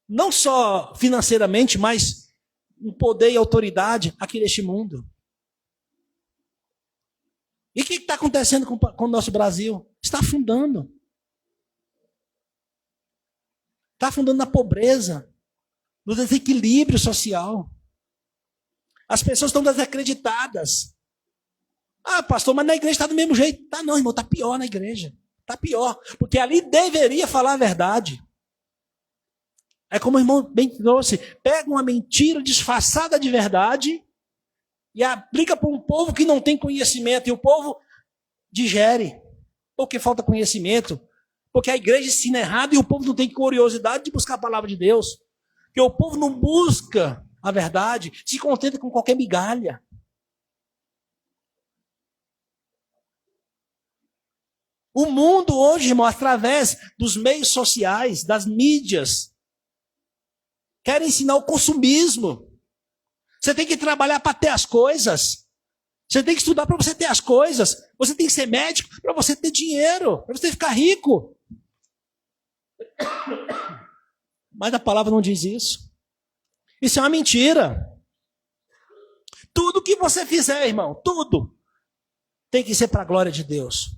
não só financeiramente, mas em poder e autoridade aqui neste mundo. E o que está acontecendo com o nosso Brasil? Está afundando. Está afundando na pobreza, no desequilíbrio social. As pessoas estão desacreditadas. Ah, pastor, mas na igreja está do mesmo jeito. Tá não, irmão, está pior na igreja. Está pior, porque ali deveria falar a verdade. É como o irmão bem trouxe, pega uma mentira disfarçada de verdade e aplica para um povo que não tem conhecimento, e o povo digere, porque falta conhecimento, porque a igreja ensina errado e o povo não tem curiosidade de buscar a palavra de Deus, porque o povo não busca a verdade, se contenta com qualquer migalha. O mundo hoje, irmão, através dos meios sociais, das mídias, quer ensinar o consumismo. Você tem que trabalhar para ter as coisas. Você tem que estudar para você ter as coisas. Você tem que ser médico para você ter dinheiro, para você ficar rico. Mas a palavra não diz isso. Isso é uma mentira. Tudo que você fizer, irmão, tudo, tem que ser para a glória de Deus.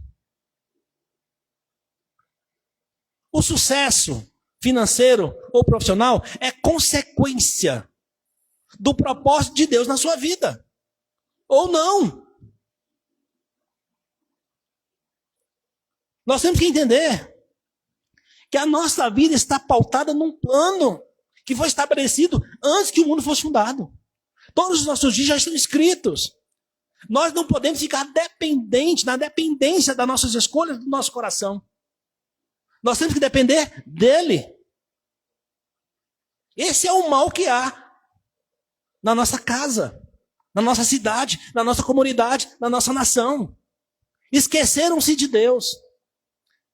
O sucesso financeiro ou profissional é consequência do propósito de Deus na sua vida. Ou não. Nós temos que entender que a nossa vida está pautada num plano que foi estabelecido antes que o mundo fosse fundado. Todos os nossos dias já estão escritos. Nós não podemos ficar dependentes, na dependência das nossas escolhas, do nosso coração. Nós temos que depender dele. Esse é o mal que há na nossa casa, na nossa cidade, na nossa comunidade, na nossa nação. Esqueceram-se de Deus.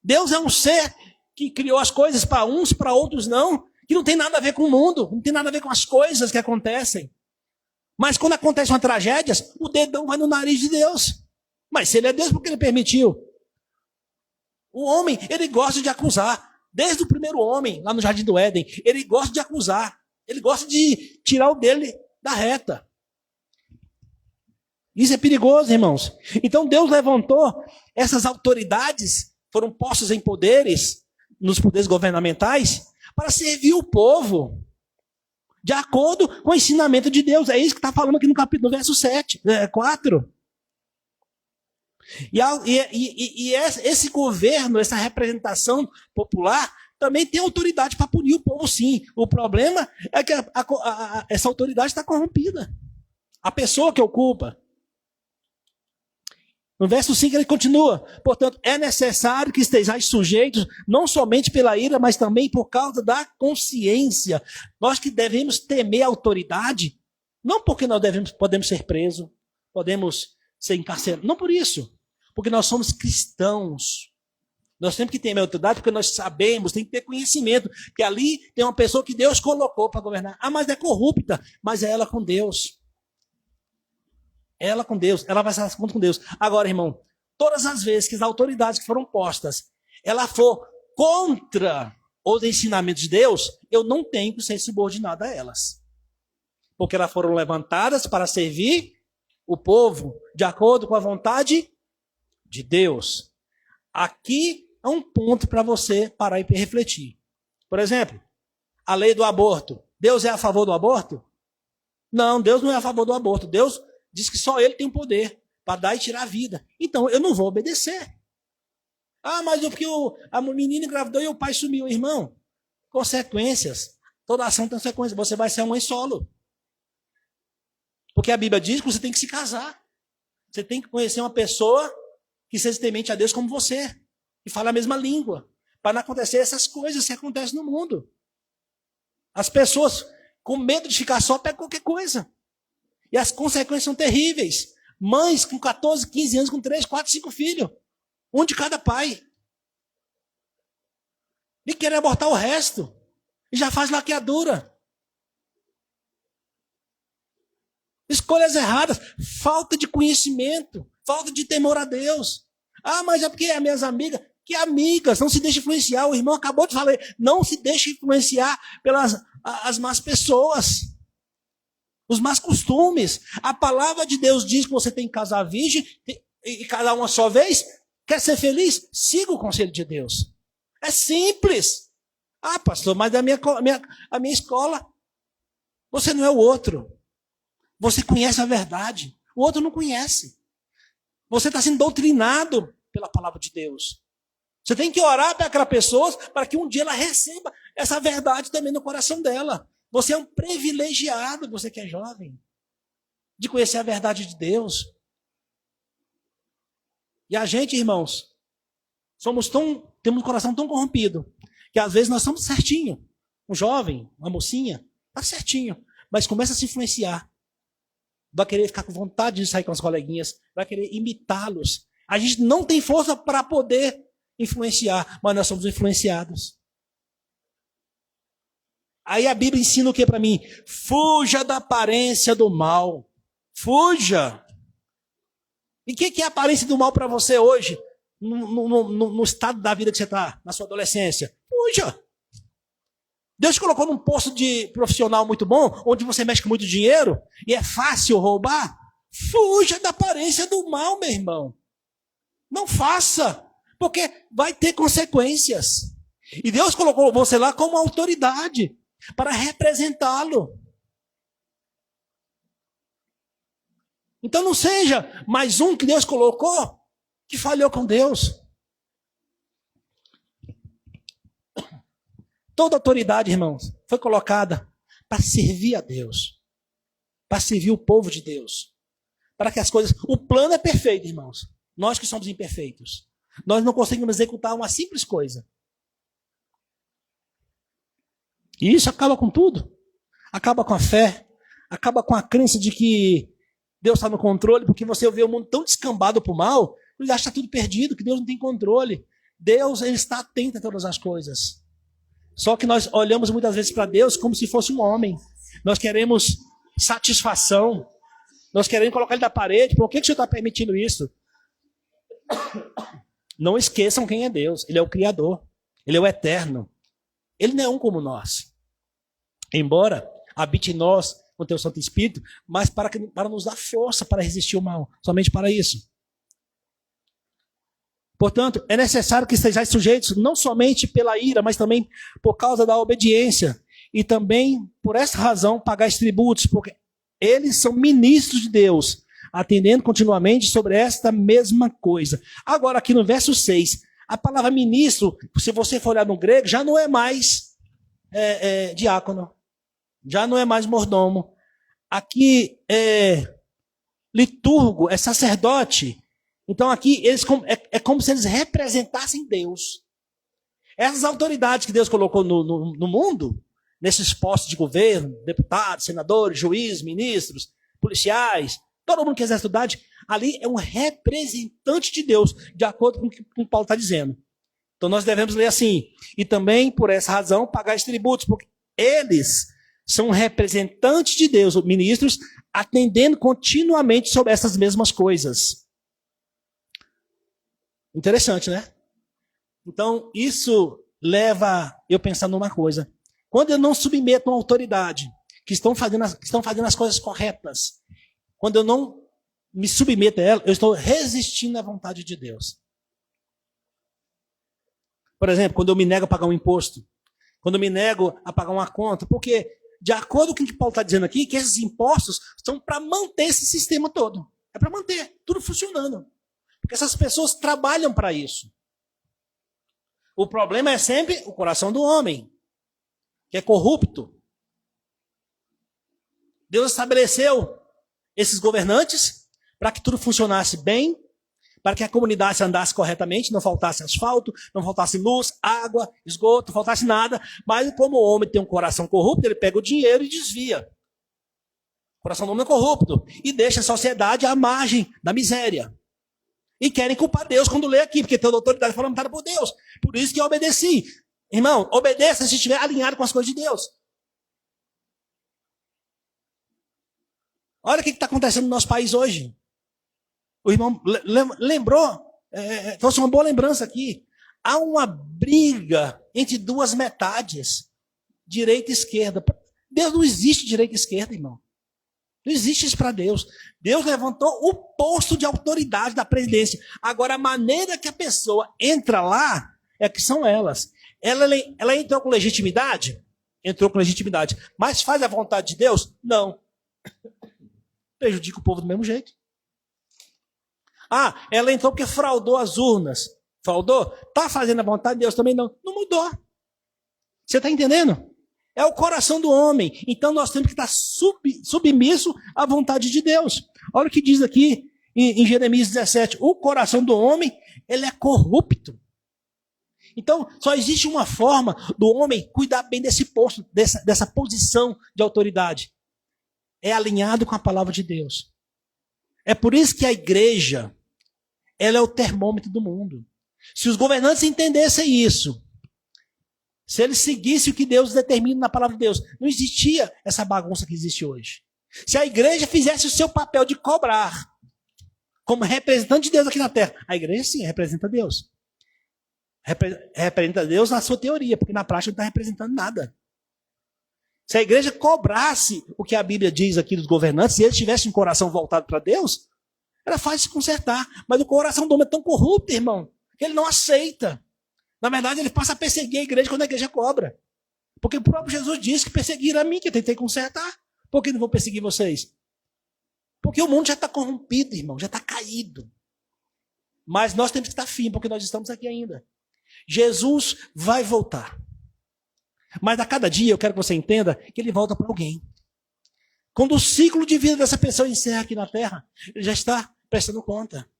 Deus é um ser que criou as coisas para uns, para outros não, que não tem nada a ver com o mundo, não tem nada a ver com as coisas que acontecem. Mas quando acontecem uma tragédia, o dedão vai no nariz de Deus. Mas se ele é Deus, por que ele permitiu? O homem, ele gosta de acusar. Desde o primeiro homem, lá no Jardim do Éden, ele gosta de acusar. Ele gosta de tirar o dele da reta. Isso é perigoso, irmãos. Então Deus levantou essas autoridades, foram postas em poderes, nos poderes governamentais, para servir o povo, de acordo com o ensinamento de Deus. É isso que está falando aqui no capítulo, no verso 4. E esse governo, essa representação popular, também tem autoridade para punir o povo, sim. O problema é que essa autoridade está corrompida. A pessoa que ocupa. No verso 5 ele continua: portanto, é necessário que estejais sujeitos, não somente pela ira, mas também por causa da consciência. Nós que devemos temer a autoridade, não porque nós podemos ser presos, podemos ser encarcerados, não por isso, porque nós somos cristãos. Nós temos que temer a autoridade porque nós sabemos, tem que ter conhecimento, que ali tem uma pessoa que Deus colocou para governar. Ah, mas é corrupta, mas é ela com Deus. Ela com Deus, ela vai estar com Deus. Agora, irmão, todas as vezes que as autoridades que foram postas, ela for contra os ensinamentos de Deus, eu não tenho que ser subordinado a elas. Porque elas foram levantadas para servir o povo de acordo com a vontade de Deus. Aqui é um ponto para você parar e refletir. Por exemplo, a lei do aborto. Deus é a favor do aborto? Não, Deus não é a favor do aborto. Deus diz que só ele tem o poder para dar e tirar a vida. Então, eu não vou obedecer. Ah, mas porque a menina engravidou e o pai sumiu. Irmão, consequências. Toda ação tem consequências. Você vai ser uma mãe solo. Porque a Bíblia diz que você tem que se casar. Você tem que conhecer uma pessoa que seja temente a Deus como você. E fala a mesma língua. Para não acontecer essas coisas que acontecem no mundo. As pessoas, com medo de ficar só, pegam qualquer coisa. E as consequências são terríveis. Mães com 14, 15 anos, com 3, 4, 5 filhos. Um de cada pai. E querem abortar o resto. E já faz laqueadura. Escolhas erradas. Falta de conhecimento. Falta de temor a Deus. Ah, mas é porque é minhas amigas. Que amigas? Não se deixe influenciar. O irmão acabou de falar. Não se deixe influenciar pelas as más pessoas. Os más costumes. A palavra de Deus diz que você tem que casar virgem e casar uma só vez. Quer ser feliz? Siga o conselho de Deus. É simples. Ah, pastor, mas a minha escola, você não é o outro. Você conhece a verdade. O outro não conhece. Você está sendo doutrinado pela palavra de Deus. Você tem que orar para aquela pessoa para que um dia ela receba essa verdade também no coração dela. Você é um privilegiado, você que é jovem, de conhecer a verdade de Deus. E a gente, irmãos, temos um coração tão corrompido, que às vezes nós somos certinho. Um jovem, uma mocinha, está certinho, mas começa a se influenciar. Vai querer ficar com vontade de sair com as coleguinhas, vai querer imitá-los. A gente não tem força para poder influenciar, mas nós somos influenciados. Aí a Bíblia ensina o que para mim? Fuja da aparência do mal. Fuja. E o que é a aparência do mal para você hoje? No estado da vida que você está, na sua adolescência? Fuja. Deus te colocou num posto de profissional muito bom, onde você mexe com muito dinheiro, e é fácil roubar. Fuja da aparência do mal, meu irmão. Não faça, porque vai ter consequências. E Deus colocou você lá como autoridade, para representá-lo. Então não seja mais um que Deus colocou que falhou com Deus. Toda autoridade, irmãos, foi colocada para servir a Deus, para servir o povo de Deus, para que as coisas... O plano é perfeito, irmãos. Nós que somos imperfeitos. Nós não conseguimos executar uma simples coisa. E isso acaba com tudo. Acaba com a fé. Acaba com a crença de que Deus está no controle, porque você vê o mundo tão descambado para o mal, ele acha que está tudo perdido, que Deus não tem controle. Deus, ele está atento a todas as coisas. Só que nós olhamos muitas vezes para Deus como se fosse um homem. Nós queremos satisfação. Nós queremos colocar ele na parede. Por que o Senhor está permitindo isso? Não esqueçam quem é Deus. Ele é o Criador. Ele é o Eterno. Ele não é um como nós. Embora habite em nós com o teu Santo Espírito, mas para nos dar força para resistir ao mal. Somente para isso. Portanto, é necessário que estejais sujeitos não somente pela ira, mas também por causa da obediência. E também, por essa razão, pagais tributos, porque eles são ministros de Deus, atendendo continuamente sobre esta mesma coisa. Agora, aqui no verso 6, a palavra ministro, se você for olhar no grego, já não é mais diácono, já não é mais mordomo. Aqui é liturgo, é sacerdote. Então aqui é como se eles representassem Deus. Essas autoridades que Deus colocou no mundo, nesses postos de governo, deputados, senadores, juízes, ministros, policiais, todo mundo que exerce autoridade, ali é um representante de Deus, de acordo com o que Paulo está dizendo. Então nós devemos ler assim, e também por essa razão pagar os tributos, porque eles são representantes de Deus, ministros, atendendo continuamente sobre essas mesmas coisas. Interessante, né? Então, isso leva eu a pensar numa coisa. Quando eu não submeto uma autoridade que estão fazendo as coisas corretas, quando eu não me submeto a ela, eu estou resistindo à vontade de Deus. Por exemplo, quando eu me nego a pagar um imposto, quando eu me nego a pagar uma conta, porque, de acordo com o que Paulo está dizendo aqui, que esses impostos são para manter esse sistema todo. É para manter tudo funcionando. Porque essas pessoas trabalham para isso. O problema é sempre o coração do homem, que é corrupto. Deus estabeleceu esses governantes para que tudo funcionasse bem, para que a comunidade andasse corretamente, não faltasse asfalto, não faltasse luz, água, esgoto, não faltasse nada. Mas como o homem tem um coração corrupto, ele pega o dinheiro e desvia. O coração do homem é corrupto e deixa a sociedade à margem da miséria. E querem culpar Deus quando lê aqui, porque toda autoridade foi lamentada por Deus. Por isso que eu obedeci. Irmão, obedeça se estiver alinhado com as coisas de Deus. Olha o que está acontecendo no nosso país hoje. O irmão lembrou, trouxe uma boa lembrança aqui. Há uma briga entre duas metades, direita e esquerda. Deus não existe direita e esquerda, irmão. Não existe isso para Deus. Deus levantou o posto de autoridade da presidência. Agora, a maneira que a pessoa entra lá é que são elas. Ela entrou com legitimidade? Entrou com legitimidade. Mas faz a vontade de Deus? Não. Prejudica o povo do mesmo jeito. Ah, ela entrou porque fraudou as urnas. Fraudou? Está fazendo a vontade de Deus também? Não. Não mudou. Você está entendendo? É o coração do homem. Então nós temos que estar submisso à vontade de Deus. Olha o que diz aqui em Jeremias 17. O coração do homem, ele é corrupto. Então, só existe uma forma do homem cuidar bem desse posto, dessa posição de autoridade. É alinhado com a palavra de Deus. É por isso que a igreja, ela é o termômetro do mundo. Se os governantes entendessem isso, se eles seguissem o que Deus determina na palavra de Deus, não existia essa bagunça que existe hoje. Se a igreja fizesse o seu papel de cobrar, como representante de Deus aqui na terra, a igreja sim representa Deus. Representa Deus na sua teoria, porque na prática não está representando nada. Se a igreja cobrasse o que a Bíblia diz aqui dos governantes, se eles tivessem um coração voltado para Deus, era fácil se consertar. Mas o coração do homem é tão corrupto, irmão, que ele não aceita. Na verdade, ele passa a perseguir a igreja quando a igreja cobra. Porque o próprio Jesus disse que perseguiram a mim, que eu tentei consertar. Por que não vou perseguir vocês? Porque o mundo já está corrompido, irmão, já está caído. Mas nós temos que estar firmes, porque nós estamos aqui ainda. Jesus vai voltar. Mas a cada dia eu quero que você entenda que ele volta para alguém. Quando o ciclo de vida dessa pessoa encerra aqui na terra, ele já está prestando conta.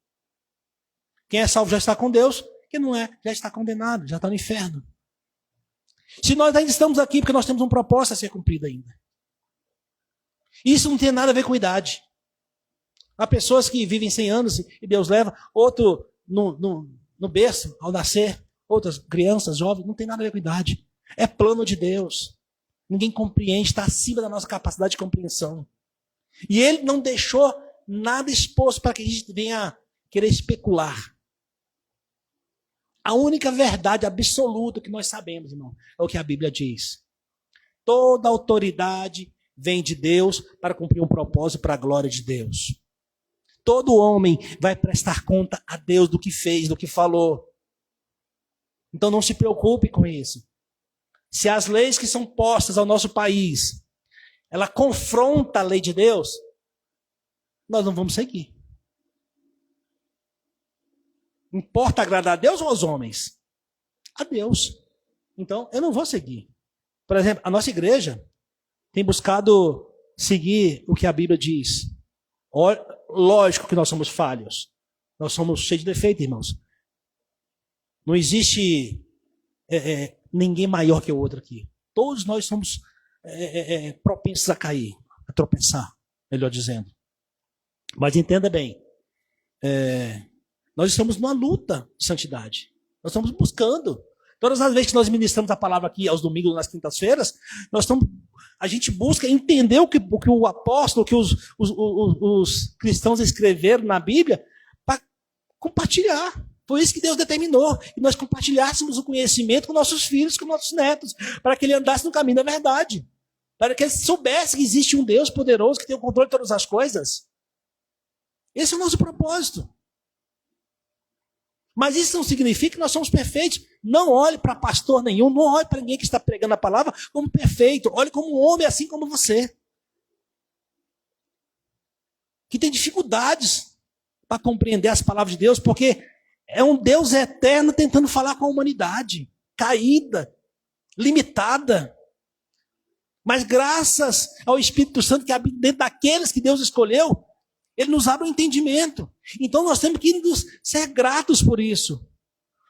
Quem é salvo já está com Deus, quem não é, já está condenado, já está no inferno. Se nós ainda estamos aqui, porque nós temos um propósito a ser cumprido ainda. Isso não tem nada a ver com idade. Há pessoas que vivem 100 anos e Deus leva, outro no berço, ao nascer, outras crianças, jovens, não tem nada a ver com idade. É plano de Deus. Ninguém compreende, está acima da nossa capacidade de compreensão. E Ele não deixou nada exposto para que a gente venha querer especular. A única verdade absoluta que nós sabemos, irmão, é o que a Bíblia diz. Toda autoridade vem de Deus para cumprir um propósito para a glória de Deus. Todo homem vai prestar conta a Deus do que fez, do que falou. Então não se preocupe com isso. Se as leis que são postas ao nosso país, ela confronta a lei de Deus, nós não vamos seguir. Importa agradar a Deus ou aos homens? A Deus. Então, eu não vou seguir. Por exemplo, a nossa igreja tem buscado seguir o que a Bíblia diz. Lógico que nós somos falhos. Nós somos cheios de defeito, irmãos. Não existe ninguém maior que o outro aqui. Todos nós somos propensos a cair, a tropeçar, melhor dizendo. Mas entenda bem, nós estamos numa luta de santidade. Nós estamos buscando. Todas as vezes que nós ministramos a palavra aqui aos domingos, nas quintas-feiras, a gente busca entender o que o apóstolo, o que os cristãos escreveram na Bíblia, para compartilhar. Foi isso que Deus determinou, que nós compartilhássemos o conhecimento com nossos filhos, com nossos netos, para que ele andasse no caminho da verdade, para que ele soubesse que existe um Deus poderoso que tem o controle de todas as coisas. Esse é o nosso propósito. Mas isso não significa que nós somos perfeitos. Não olhe para pastor nenhum, não olhe para ninguém que está pregando a palavra como perfeito. Olhe como um homem assim como você, que tem dificuldades para compreender as palavras de Deus, porque é um Deus eterno tentando falar com a humanidade, caída, limitada. Mas graças ao Espírito Santo que habita dentro daqueles que Deus escolheu, ele nos abre o entendimento. Então nós temos que ser gratos por isso.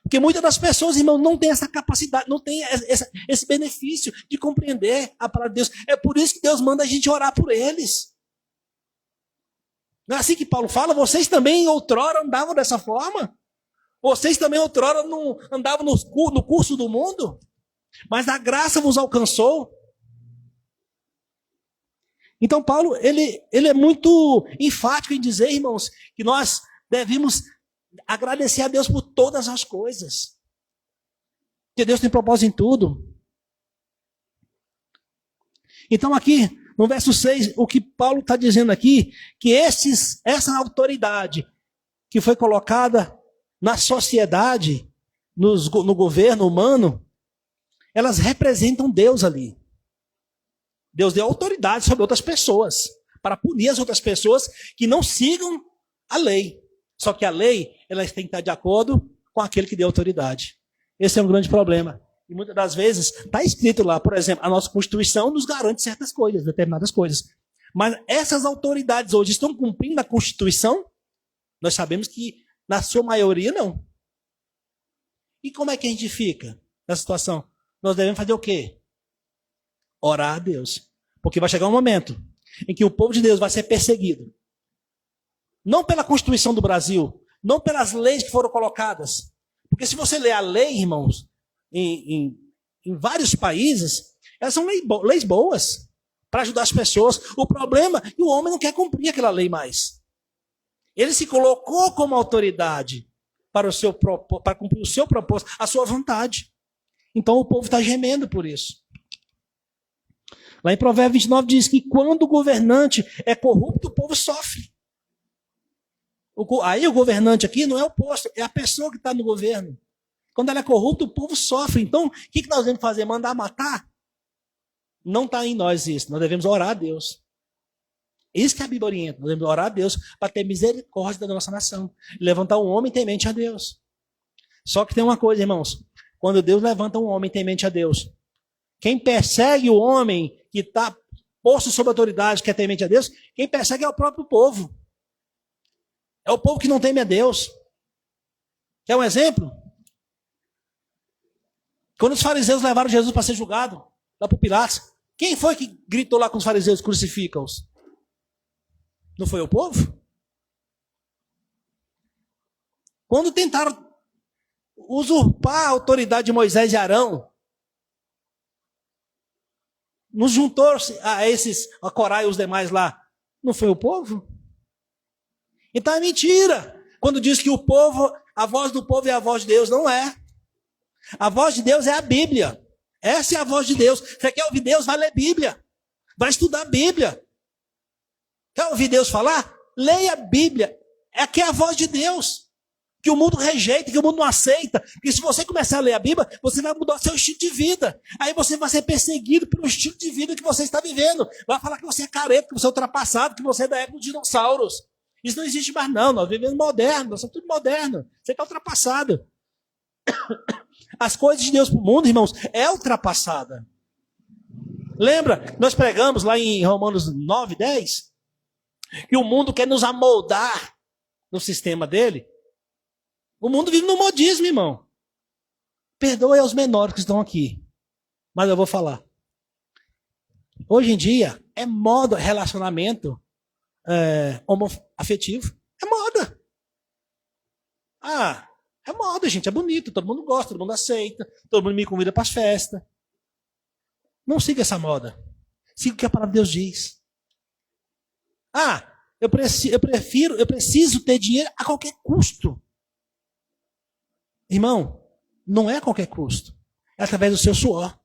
Porque muitas das pessoas, irmão, não têm essa capacidade, não têm esse benefício de compreender a palavra de Deus. É por isso que Deus manda a gente orar por eles. Não é assim que Paulo fala? Vocês também outrora andavam dessa forma? Vocês também outrora andavam no curso do mundo? Mas a graça vos alcançou. Então Paulo, ele é muito enfático em dizer, irmãos, que nós devemos agradecer a Deus por todas as coisas. Que Deus tem propósito em tudo. Então aqui, no verso 6, o que Paulo está dizendo aqui, que essa autoridade que foi colocada na sociedade, no governo humano, elas representam Deus ali. Deus deu autoridade sobre outras pessoas, para punir as outras pessoas que não sigam a lei. Só que a lei, ela tem que estar de acordo com aquele que deu autoridade. Esse é um grande problema. E muitas das vezes está escrito lá, por exemplo, a nossa Constituição nos garante certas coisas, determinadas coisas. Mas essas autoridades hoje estão cumprindo a Constituição? Nós sabemos que, na sua maioria, não. E como é que a gente fica nessa situação? Nós devemos fazer o quê? Orar a Deus. Porque vai chegar um momento em que o povo de Deus vai ser perseguido. Não pela Constituição do Brasil, não pelas leis que foram colocadas. Porque se você ler a lei, irmãos, em vários países, elas são leis boas para ajudar as pessoas. O problema é que o homem não quer cumprir aquela lei mais. Ele se colocou como autoridade para cumprir o seu propósito, a sua vontade. Então o povo está gemendo por isso. Lá em Provérbios 29 diz que quando o governante é corrupto, o povo sofre. Aí o governante aqui não é o posto, é a pessoa que está no governo. Quando ela é corrupta, o povo sofre. Então, o que nós devemos fazer? Mandar matar? Não está em nós isso. Nós devemos orar a Deus. Isso que a Bíblia orienta. Nós devemos orar a Deus para ter misericórdia da nossa nação. Levantar um homem temente a Deus. Só que tem uma coisa, irmãos. Quando Deus levanta um homem temente a Deus, quem persegue o homem que está posto sob autoridade, que é temente a Deus, quem persegue é o próprio povo. É o povo que não teme a Deus. Quer um exemplo? Quando os fariseus levaram Jesus para ser julgado, lá para o Pilatos, quem foi que gritou lá com os fariseus, crucificam-os? Não foi o povo? Quando tentaram usurpar a autoridade de Moisés e Arão, nos juntou a Corá e os demais lá, não foi o povo? Então é mentira. Quando diz que o povo, a voz do povo é a voz de Deus, não é. A voz de Deus é a Bíblia. Essa é a voz de Deus. Você quer ouvir Deus? Vai ler Bíblia. Vai estudar a Bíblia. Quer ouvir Deus falar? Leia a Bíblia. Aqui é a voz de Deus. Que o mundo rejeita, que o mundo não aceita. Porque se você começar a ler a Bíblia, você vai mudar seu estilo de vida. Aí você vai ser perseguido pelo estilo de vida que você está vivendo. Vai falar que você é careta, que você é ultrapassado, que você é da época dos dinossauros. Isso não existe mais não. Nós vivemos moderno, nós somos tudo moderno. Você está ultrapassado. As coisas de Deus para o mundo, irmãos, é ultrapassada. Lembra? Nós pregamos lá em Romanos 9, 10, que o mundo quer nos amoldar no sistema dele. O mundo vive no modismo, irmão. Perdoe aos menores que estão aqui, mas eu vou falar. Hoje em dia, é moda relacionamento homoafetivo. É moda. É moda, gente, é bonito, todo mundo gosta, todo mundo aceita, todo mundo me convida para as festas. Não siga essa moda. Siga o que a palavra de Deus diz. Eu preciso ter dinheiro a qualquer custo. Irmão, não é a qualquer custo. É através do seu suor.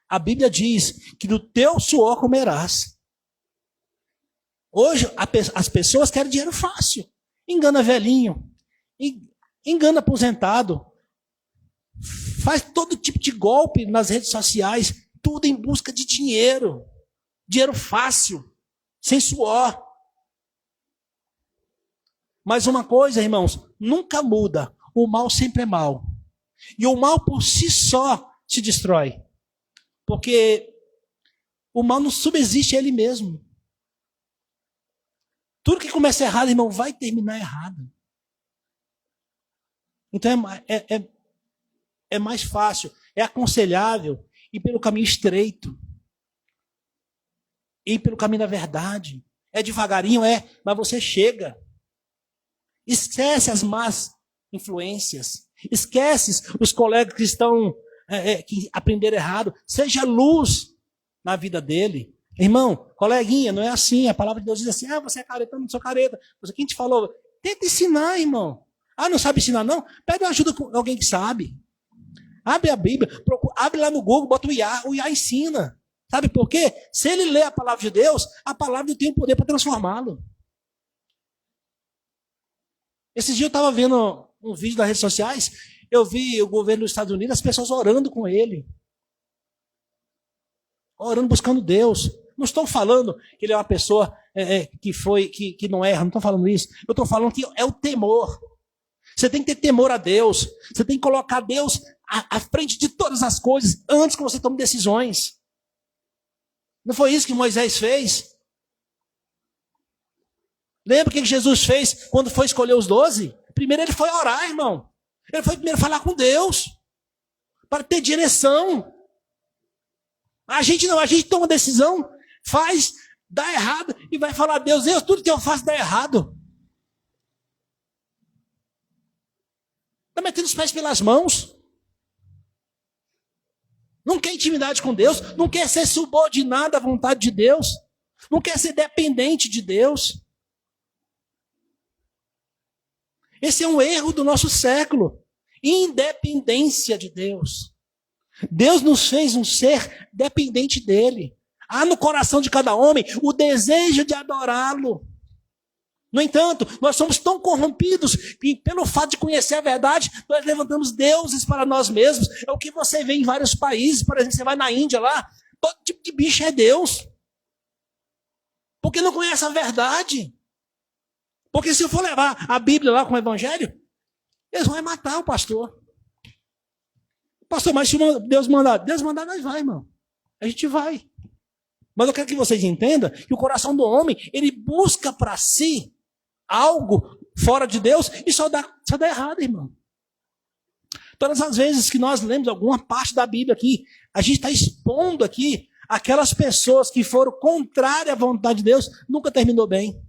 A Bíblia diz que do teu suor comerás. Hoje, as pessoas querem dinheiro fácil. Engana velhinho. Engana aposentado. Faz todo tipo de golpe nas redes sociais. Tudo em busca de dinheiro. Dinheiro fácil. Sem suor. Mas uma coisa, irmãos, nunca muda. O mal sempre é mal. E o mal por si só se destrói. Porque o mal não subsiste a ele mesmo. Tudo que começa errado, irmão, vai terminar errado. Então é mais fácil, é aconselhável ir pelo caminho estreito. Ir pelo caminho da verdade. É devagarinho, mas você chega. Esquece as más influências. Esquece os colegas que estão que aprenderam errado. Seja luz na vida dele. Irmão, coleguinha, não é assim. A palavra de Deus diz assim: você é careta, eu não sou careta. Quem te falou? Tenta ensinar, irmão. Não sabe ensinar não? Pede ajuda com alguém que sabe. Abre a Bíblia, abre lá no Google, bota o IA ensina. Sabe por quê? Se ele lê a palavra de Deus, a palavra tem o poder para transformá-lo. Esses dias eu estava vendo um vídeo nas redes sociais, eu vi o governo dos Estados Unidos, as pessoas orando com ele. Orando, buscando Deus. Não estou falando que ele é uma pessoa que não erra, não estou falando isso. Eu estou falando que é o temor. Você tem que ter temor a Deus. Você tem que colocar Deus à frente de todas as coisas antes que você tome decisões. Não foi isso que Moisés fez? Lembra o que Jesus fez quando foi escolher os 12? Primeiro ele foi orar, irmão. Ele foi primeiro falar com Deus. Para ter direção. A gente não, a gente toma decisão, faz, dá errado e vai falar: Deus, tudo que eu faço dá errado. Está metendo os pés pelas mãos. Não quer intimidade com Deus, não quer ser subordinado à vontade de Deus, não quer ser dependente de Deus. Esse é um erro do nosso século. Independência de Deus. Deus nos fez um ser dependente dele. Há no coração de cada homem o desejo de adorá-lo. No entanto, nós somos tão corrompidos que, pelo fato de conhecer a verdade, nós levantamos deuses para nós mesmos. É o que você vê em vários países. Por exemplo, você vai na Índia lá, todo tipo de bicho é Deus. Porque não conhece a verdade. Porque se eu for levar a Bíblia lá com o Evangelho, eles vão matar o pastor. Pastor, mas se Deus mandar, nós vai, irmão. A gente vai. Mas eu quero que vocês entendam que o coração do homem, ele busca para si algo fora de Deus e só dá errado, irmão. Todas as vezes que nós lemos alguma parte da Bíblia aqui, a gente está expondo aqui aquelas pessoas que foram contrárias à vontade de Deus, nunca terminou bem.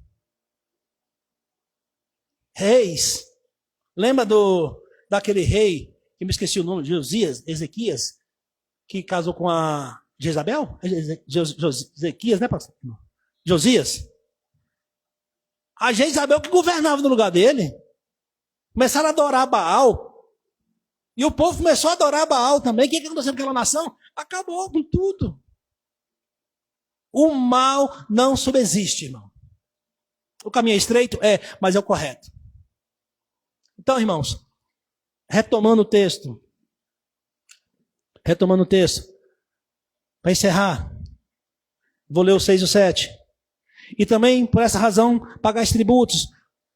Reis. Lembra daquele rei, que me esqueci o nome, Ezequias, que casou com a Jezabel? Ezequias, né, pastor? Josias. A Jezabel que governava no lugar dele. Começaram a adorar Baal. E o povo começou a adorar Baal também. O que aconteceu com aquela nação? Acabou com tudo. O mal não subsiste, irmão. O caminho é estreito? Mas é o correto. Então, irmãos, retomando o texto. Para encerrar, vou ler o 6 e o 7. E também, por essa razão, pagar tributos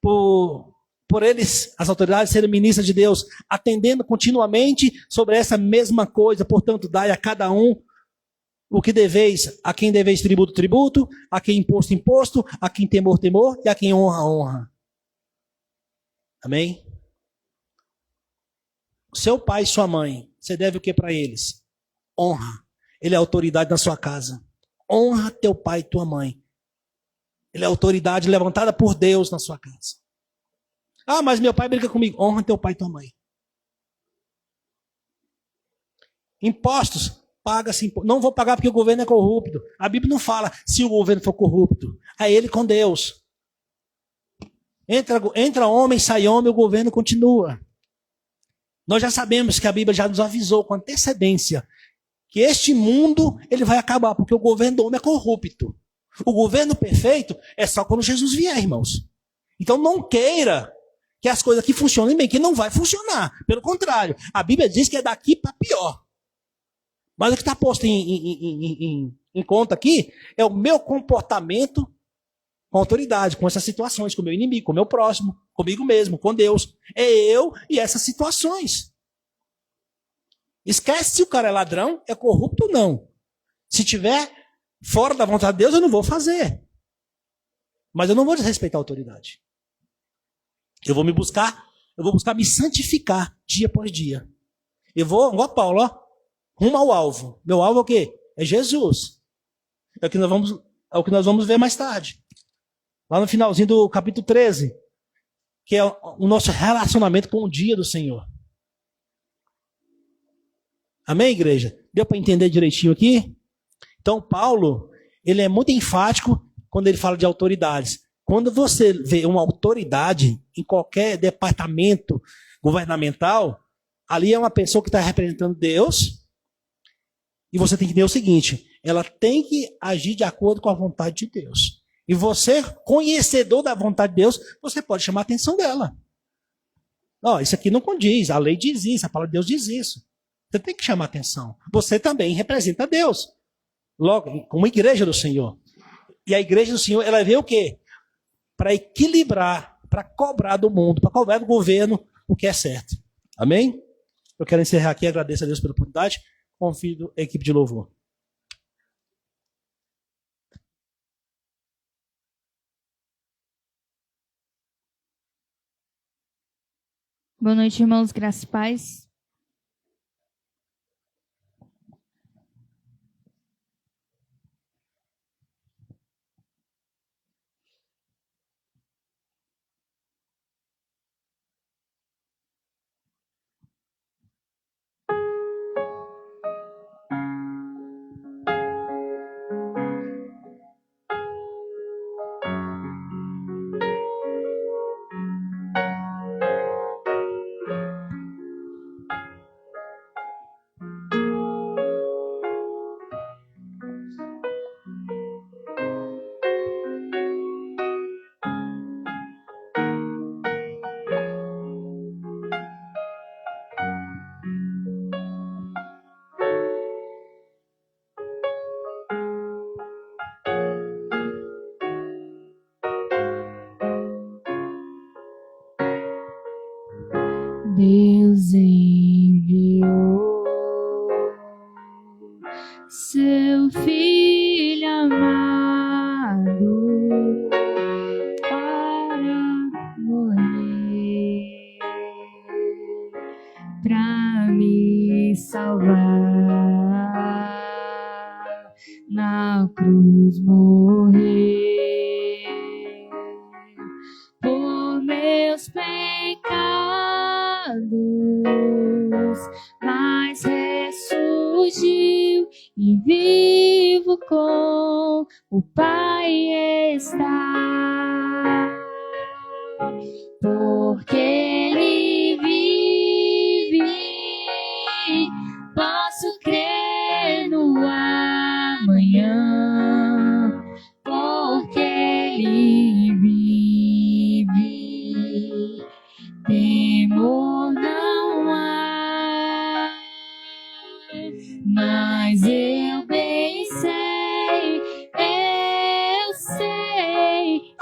por eles, as autoridades, serem ministras de Deus, atendendo continuamente sobre essa mesma coisa. Portanto, dai a cada um o que deveis, a quem deveis tributo, tributo, a quem imposto, imposto, a quem temor, temor, e a quem honra, honra. Amém? Seu pai e sua mãe, você deve o que para eles? Honra. Ele é autoridade na sua casa. Honra teu pai e tua mãe. Ele é autoridade levantada por Deus na sua casa. Ah, mas meu pai briga comigo. Honra teu pai e tua mãe. Impostos. Paga-se imposto. Não vou pagar porque o governo é corrupto. A Bíblia não fala se o governo for corrupto. É ele com Deus. Entra homem, sai homem, o governo continua. Nós já sabemos que a Bíblia já nos avisou com antecedência que este mundo ele vai acabar, porque o governo do homem é corrupto. O governo perfeito é só quando Jesus vier, irmãos. Então não queira que as coisas aqui funcionem bem, que não vai funcionar. Pelo contrário, a Bíblia diz que é daqui para pior. Mas o que está posto em conta aqui é o meu comportamento com autoridade, com essas situações, com o meu inimigo, com o meu próximo, comigo mesmo, com Deus. É eu e essas situações. Esquece se o cara é ladrão, é corrupto ou não. Se tiver fora da vontade de Deus, eu não vou fazer. Mas eu não vou desrespeitar a autoridade. Eu vou buscar me santificar dia após dia. Eu vou, igual Paulo, rumo ao alvo. Meu alvo é o quê? É Jesus. É o que nós vamos ver mais tarde. Lá no finalzinho do capítulo 13, que é o nosso relacionamento com o dia do Senhor. Amém, igreja? Deu para entender direitinho aqui? Então, Paulo, ele é muito enfático quando ele fala de autoridades. Quando você vê uma autoridade em qualquer departamento governamental, ali é uma pessoa que está representando Deus, e você tem que entender o seguinte, ela tem que agir de acordo com a vontade de Deus. E você, conhecedor da vontade de Deus, você pode chamar a atenção dela. Não, isso aqui não condiz, a lei diz isso, a palavra de Deus diz isso. Você tem que chamar a atenção. Você também representa Deus. Logo, como igreja do Senhor. E a igreja do Senhor, ela veio o quê? Para equilibrar, para cobrar do mundo, para cobrar do governo o que é certo. Amém? Eu quero encerrar aqui, agradeço a Deus pela oportunidade. Convido a equipe de louvor. Boa noite, irmãos, graças e paz. Deus enviou seu Filho a salvar. Na cruz morrer por meus pecados, mas ressurgiu e vivo com o Pai está. Porque Ele vive, posso crer no amanhã. Porque Ele vive, temor não há. Mas eu bem sei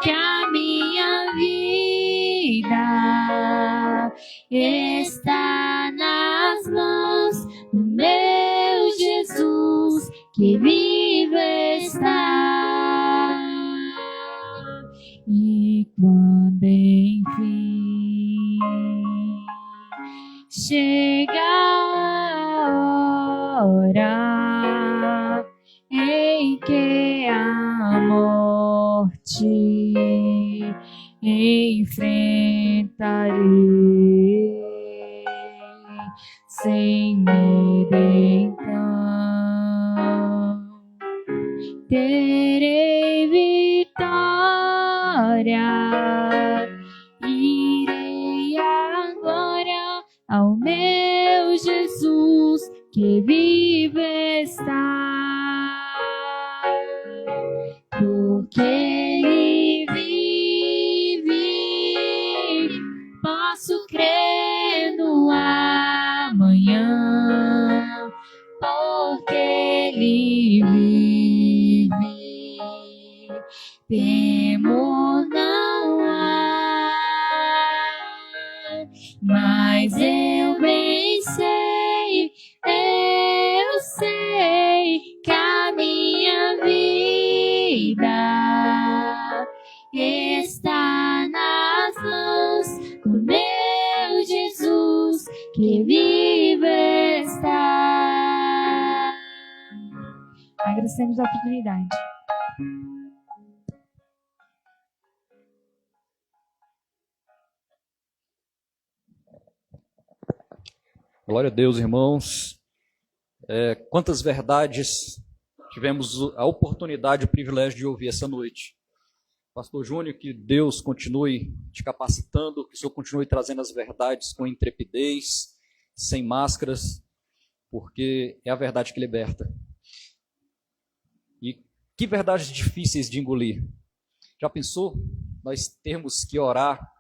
que a minha vida está nas mãos do meu Jesus, que vive está. E quando enfim chega a hora em que a morte enfrentarei, sem medo então terei vitória. Irei agora ao meu Jesus, que vive está. Porque Ele vive, posso crer no amanhã. Porque Ele vive, temor não há. Mas eu bem sei que a minha vida está nas mãos do meu Jesus, que vive está. Agradecemos a oportunidade. Glória a Deus, irmãos. Quantas verdades tivemos a oportunidade e o privilégio de ouvir essa noite. Pastor Júnior, que Deus continue te capacitando, que o Senhor continue trazendo as verdades com intrepidez, sem máscaras, porque é a verdade que liberta. E que verdades difíceis de engolir. Já pensou nós termos que orar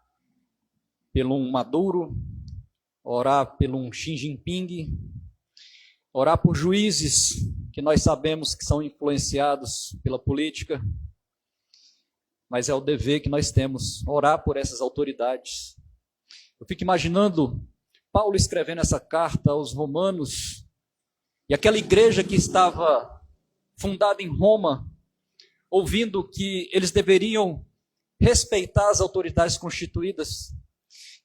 pelo um Maduro, orar pelo um Xi Jinping, orar por juízes que nós sabemos que são influenciados pela política, mas é o dever que nós temos, orar por essas autoridades. Eu fico imaginando Paulo escrevendo essa carta aos romanos, e aquela igreja que estava fundada em Roma, ouvindo que eles deveriam respeitar as autoridades constituídas,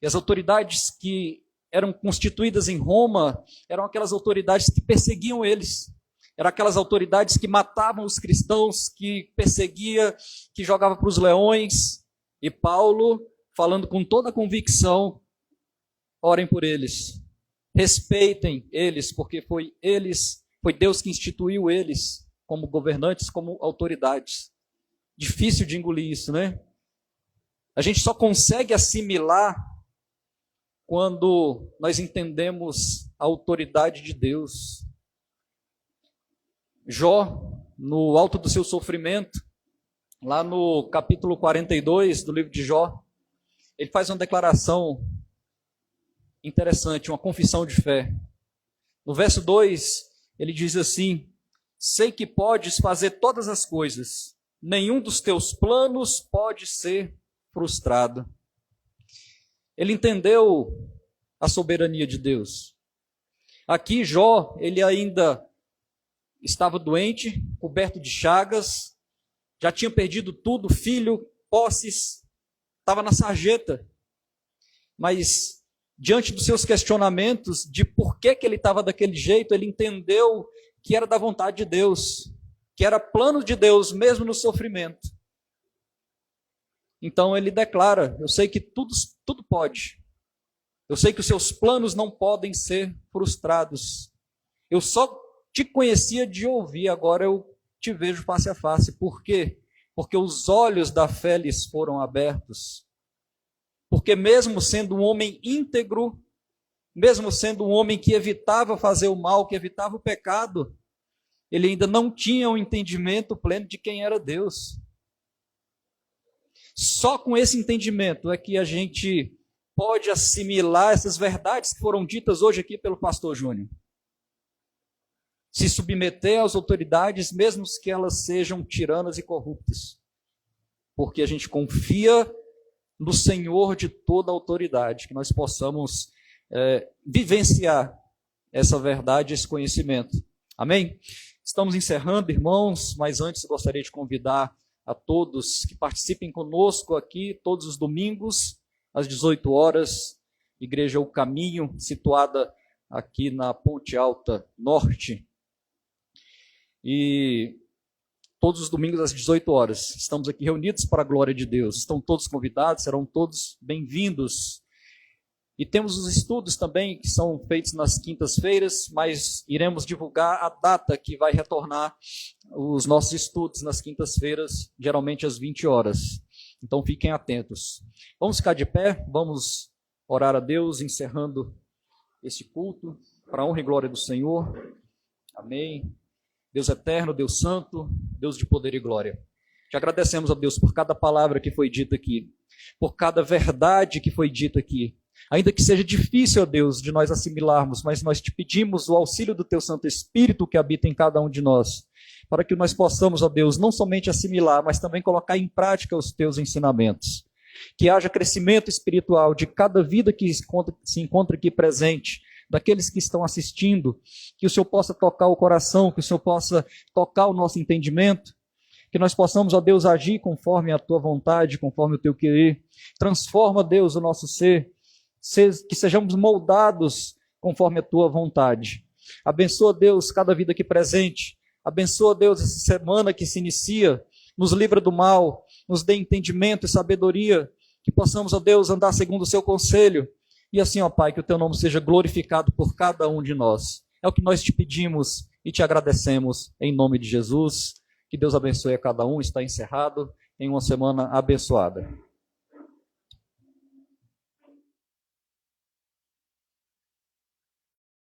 e as autoridades que eram constituídas em Roma eram aquelas autoridades que perseguiam eles, eram aquelas autoridades que matavam os cristãos, que perseguia, que jogava para os leões. E Paulo, falando com toda a convicção, orem por eles, respeitem eles, porque foi Deus que instituiu eles como governantes, como autoridades. Difícil de engolir isso, né? A gente só consegue assimilar quando nós entendemos a autoridade de Deus. Jó, no alto do seu sofrimento, lá no capítulo 42 do livro de Jó, ele faz uma declaração interessante, uma confissão de fé. No verso 2, ele diz assim: sei que podes fazer todas as coisas, nenhum dos teus planos pode ser frustrado. Ele entendeu a soberania de Deus. Aqui Jó, ele ainda estava doente, coberto de chagas, já tinha perdido tudo, filho, posses, estava na sarjeta. Mas diante dos seus questionamentos de por que ele estava daquele jeito, ele entendeu que era da vontade de Deus, que era plano de Deus, mesmo no sofrimento. Então ele declara: eu sei que tudo pode. Eu sei que os seus planos não podem ser frustrados. Eu só te conhecia de ouvir, agora eu te vejo face a face. Por quê? Porque os olhos da fé lhes foram abertos. Porque mesmo sendo um homem íntegro, mesmo sendo um homem que evitava fazer o mal, que evitava o pecado, ele ainda não tinha um entendimento pleno de quem era Deus. Só com esse entendimento é que a gente pode assimilar essas verdades que foram ditas hoje aqui pelo pastor Júnior. Se submeter às autoridades, mesmo que elas sejam tiranas e corruptas. Porque a gente confia no Senhor de toda a autoridade, que nós possamos vivenciar essa verdade, esse conhecimento. Amém? Estamos encerrando, irmãos, mas antes gostaria de convidar a todos que participem conosco aqui todos os domingos, às 18 horas, Igreja O Caminho, situada aqui na Ponte Alta Norte. E todos os domingos às 18 horas, estamos aqui reunidos para a glória de Deus. Estão todos convidados, serão todos bem-vindos. E temos os estudos também, que são feitos nas quintas-feiras, mas iremos divulgar a data que vai retornar os nossos estudos nas quintas-feiras, geralmente às 20 horas. Então fiquem atentos. Vamos ficar de pé, vamos orar a Deus, encerrando esse culto, para a honra e glória do Senhor. Amém. Deus eterno, Deus santo, Deus de poder e glória. Te agradecemos, ó Deus, por cada palavra que foi dita aqui, por cada verdade que foi dita aqui. Ainda que seja difícil, ó Deus, de nós assimilarmos, mas nós te pedimos o auxílio do Teu Santo Espírito que habita em cada um de nós, para que nós possamos, ó Deus, não somente assimilar, mas também colocar em prática os Teus ensinamentos. Que haja crescimento espiritual de cada vida que se encontra aqui presente, daqueles que estão assistindo, que o Senhor possa tocar o coração, que o Senhor possa tocar o nosso entendimento, que nós possamos, ó Deus, agir conforme a Tua vontade, conforme o Teu querer. Transforma, Deus, o nosso ser, que sejamos moldados conforme a Tua vontade. Abençoa, Deus, cada vida aqui presente. Abençoa, Deus, essa semana que se inicia. Nos livra do mal, nos dê entendimento e sabedoria, que possamos, ó Deus, andar segundo o Seu conselho. E assim, ó Pai, que o Teu nome seja glorificado por cada um de nós. É o que nós te pedimos e te agradecemos em nome de Jesus. Que Deus abençoe a cada um. Está encerrado em uma semana abençoada.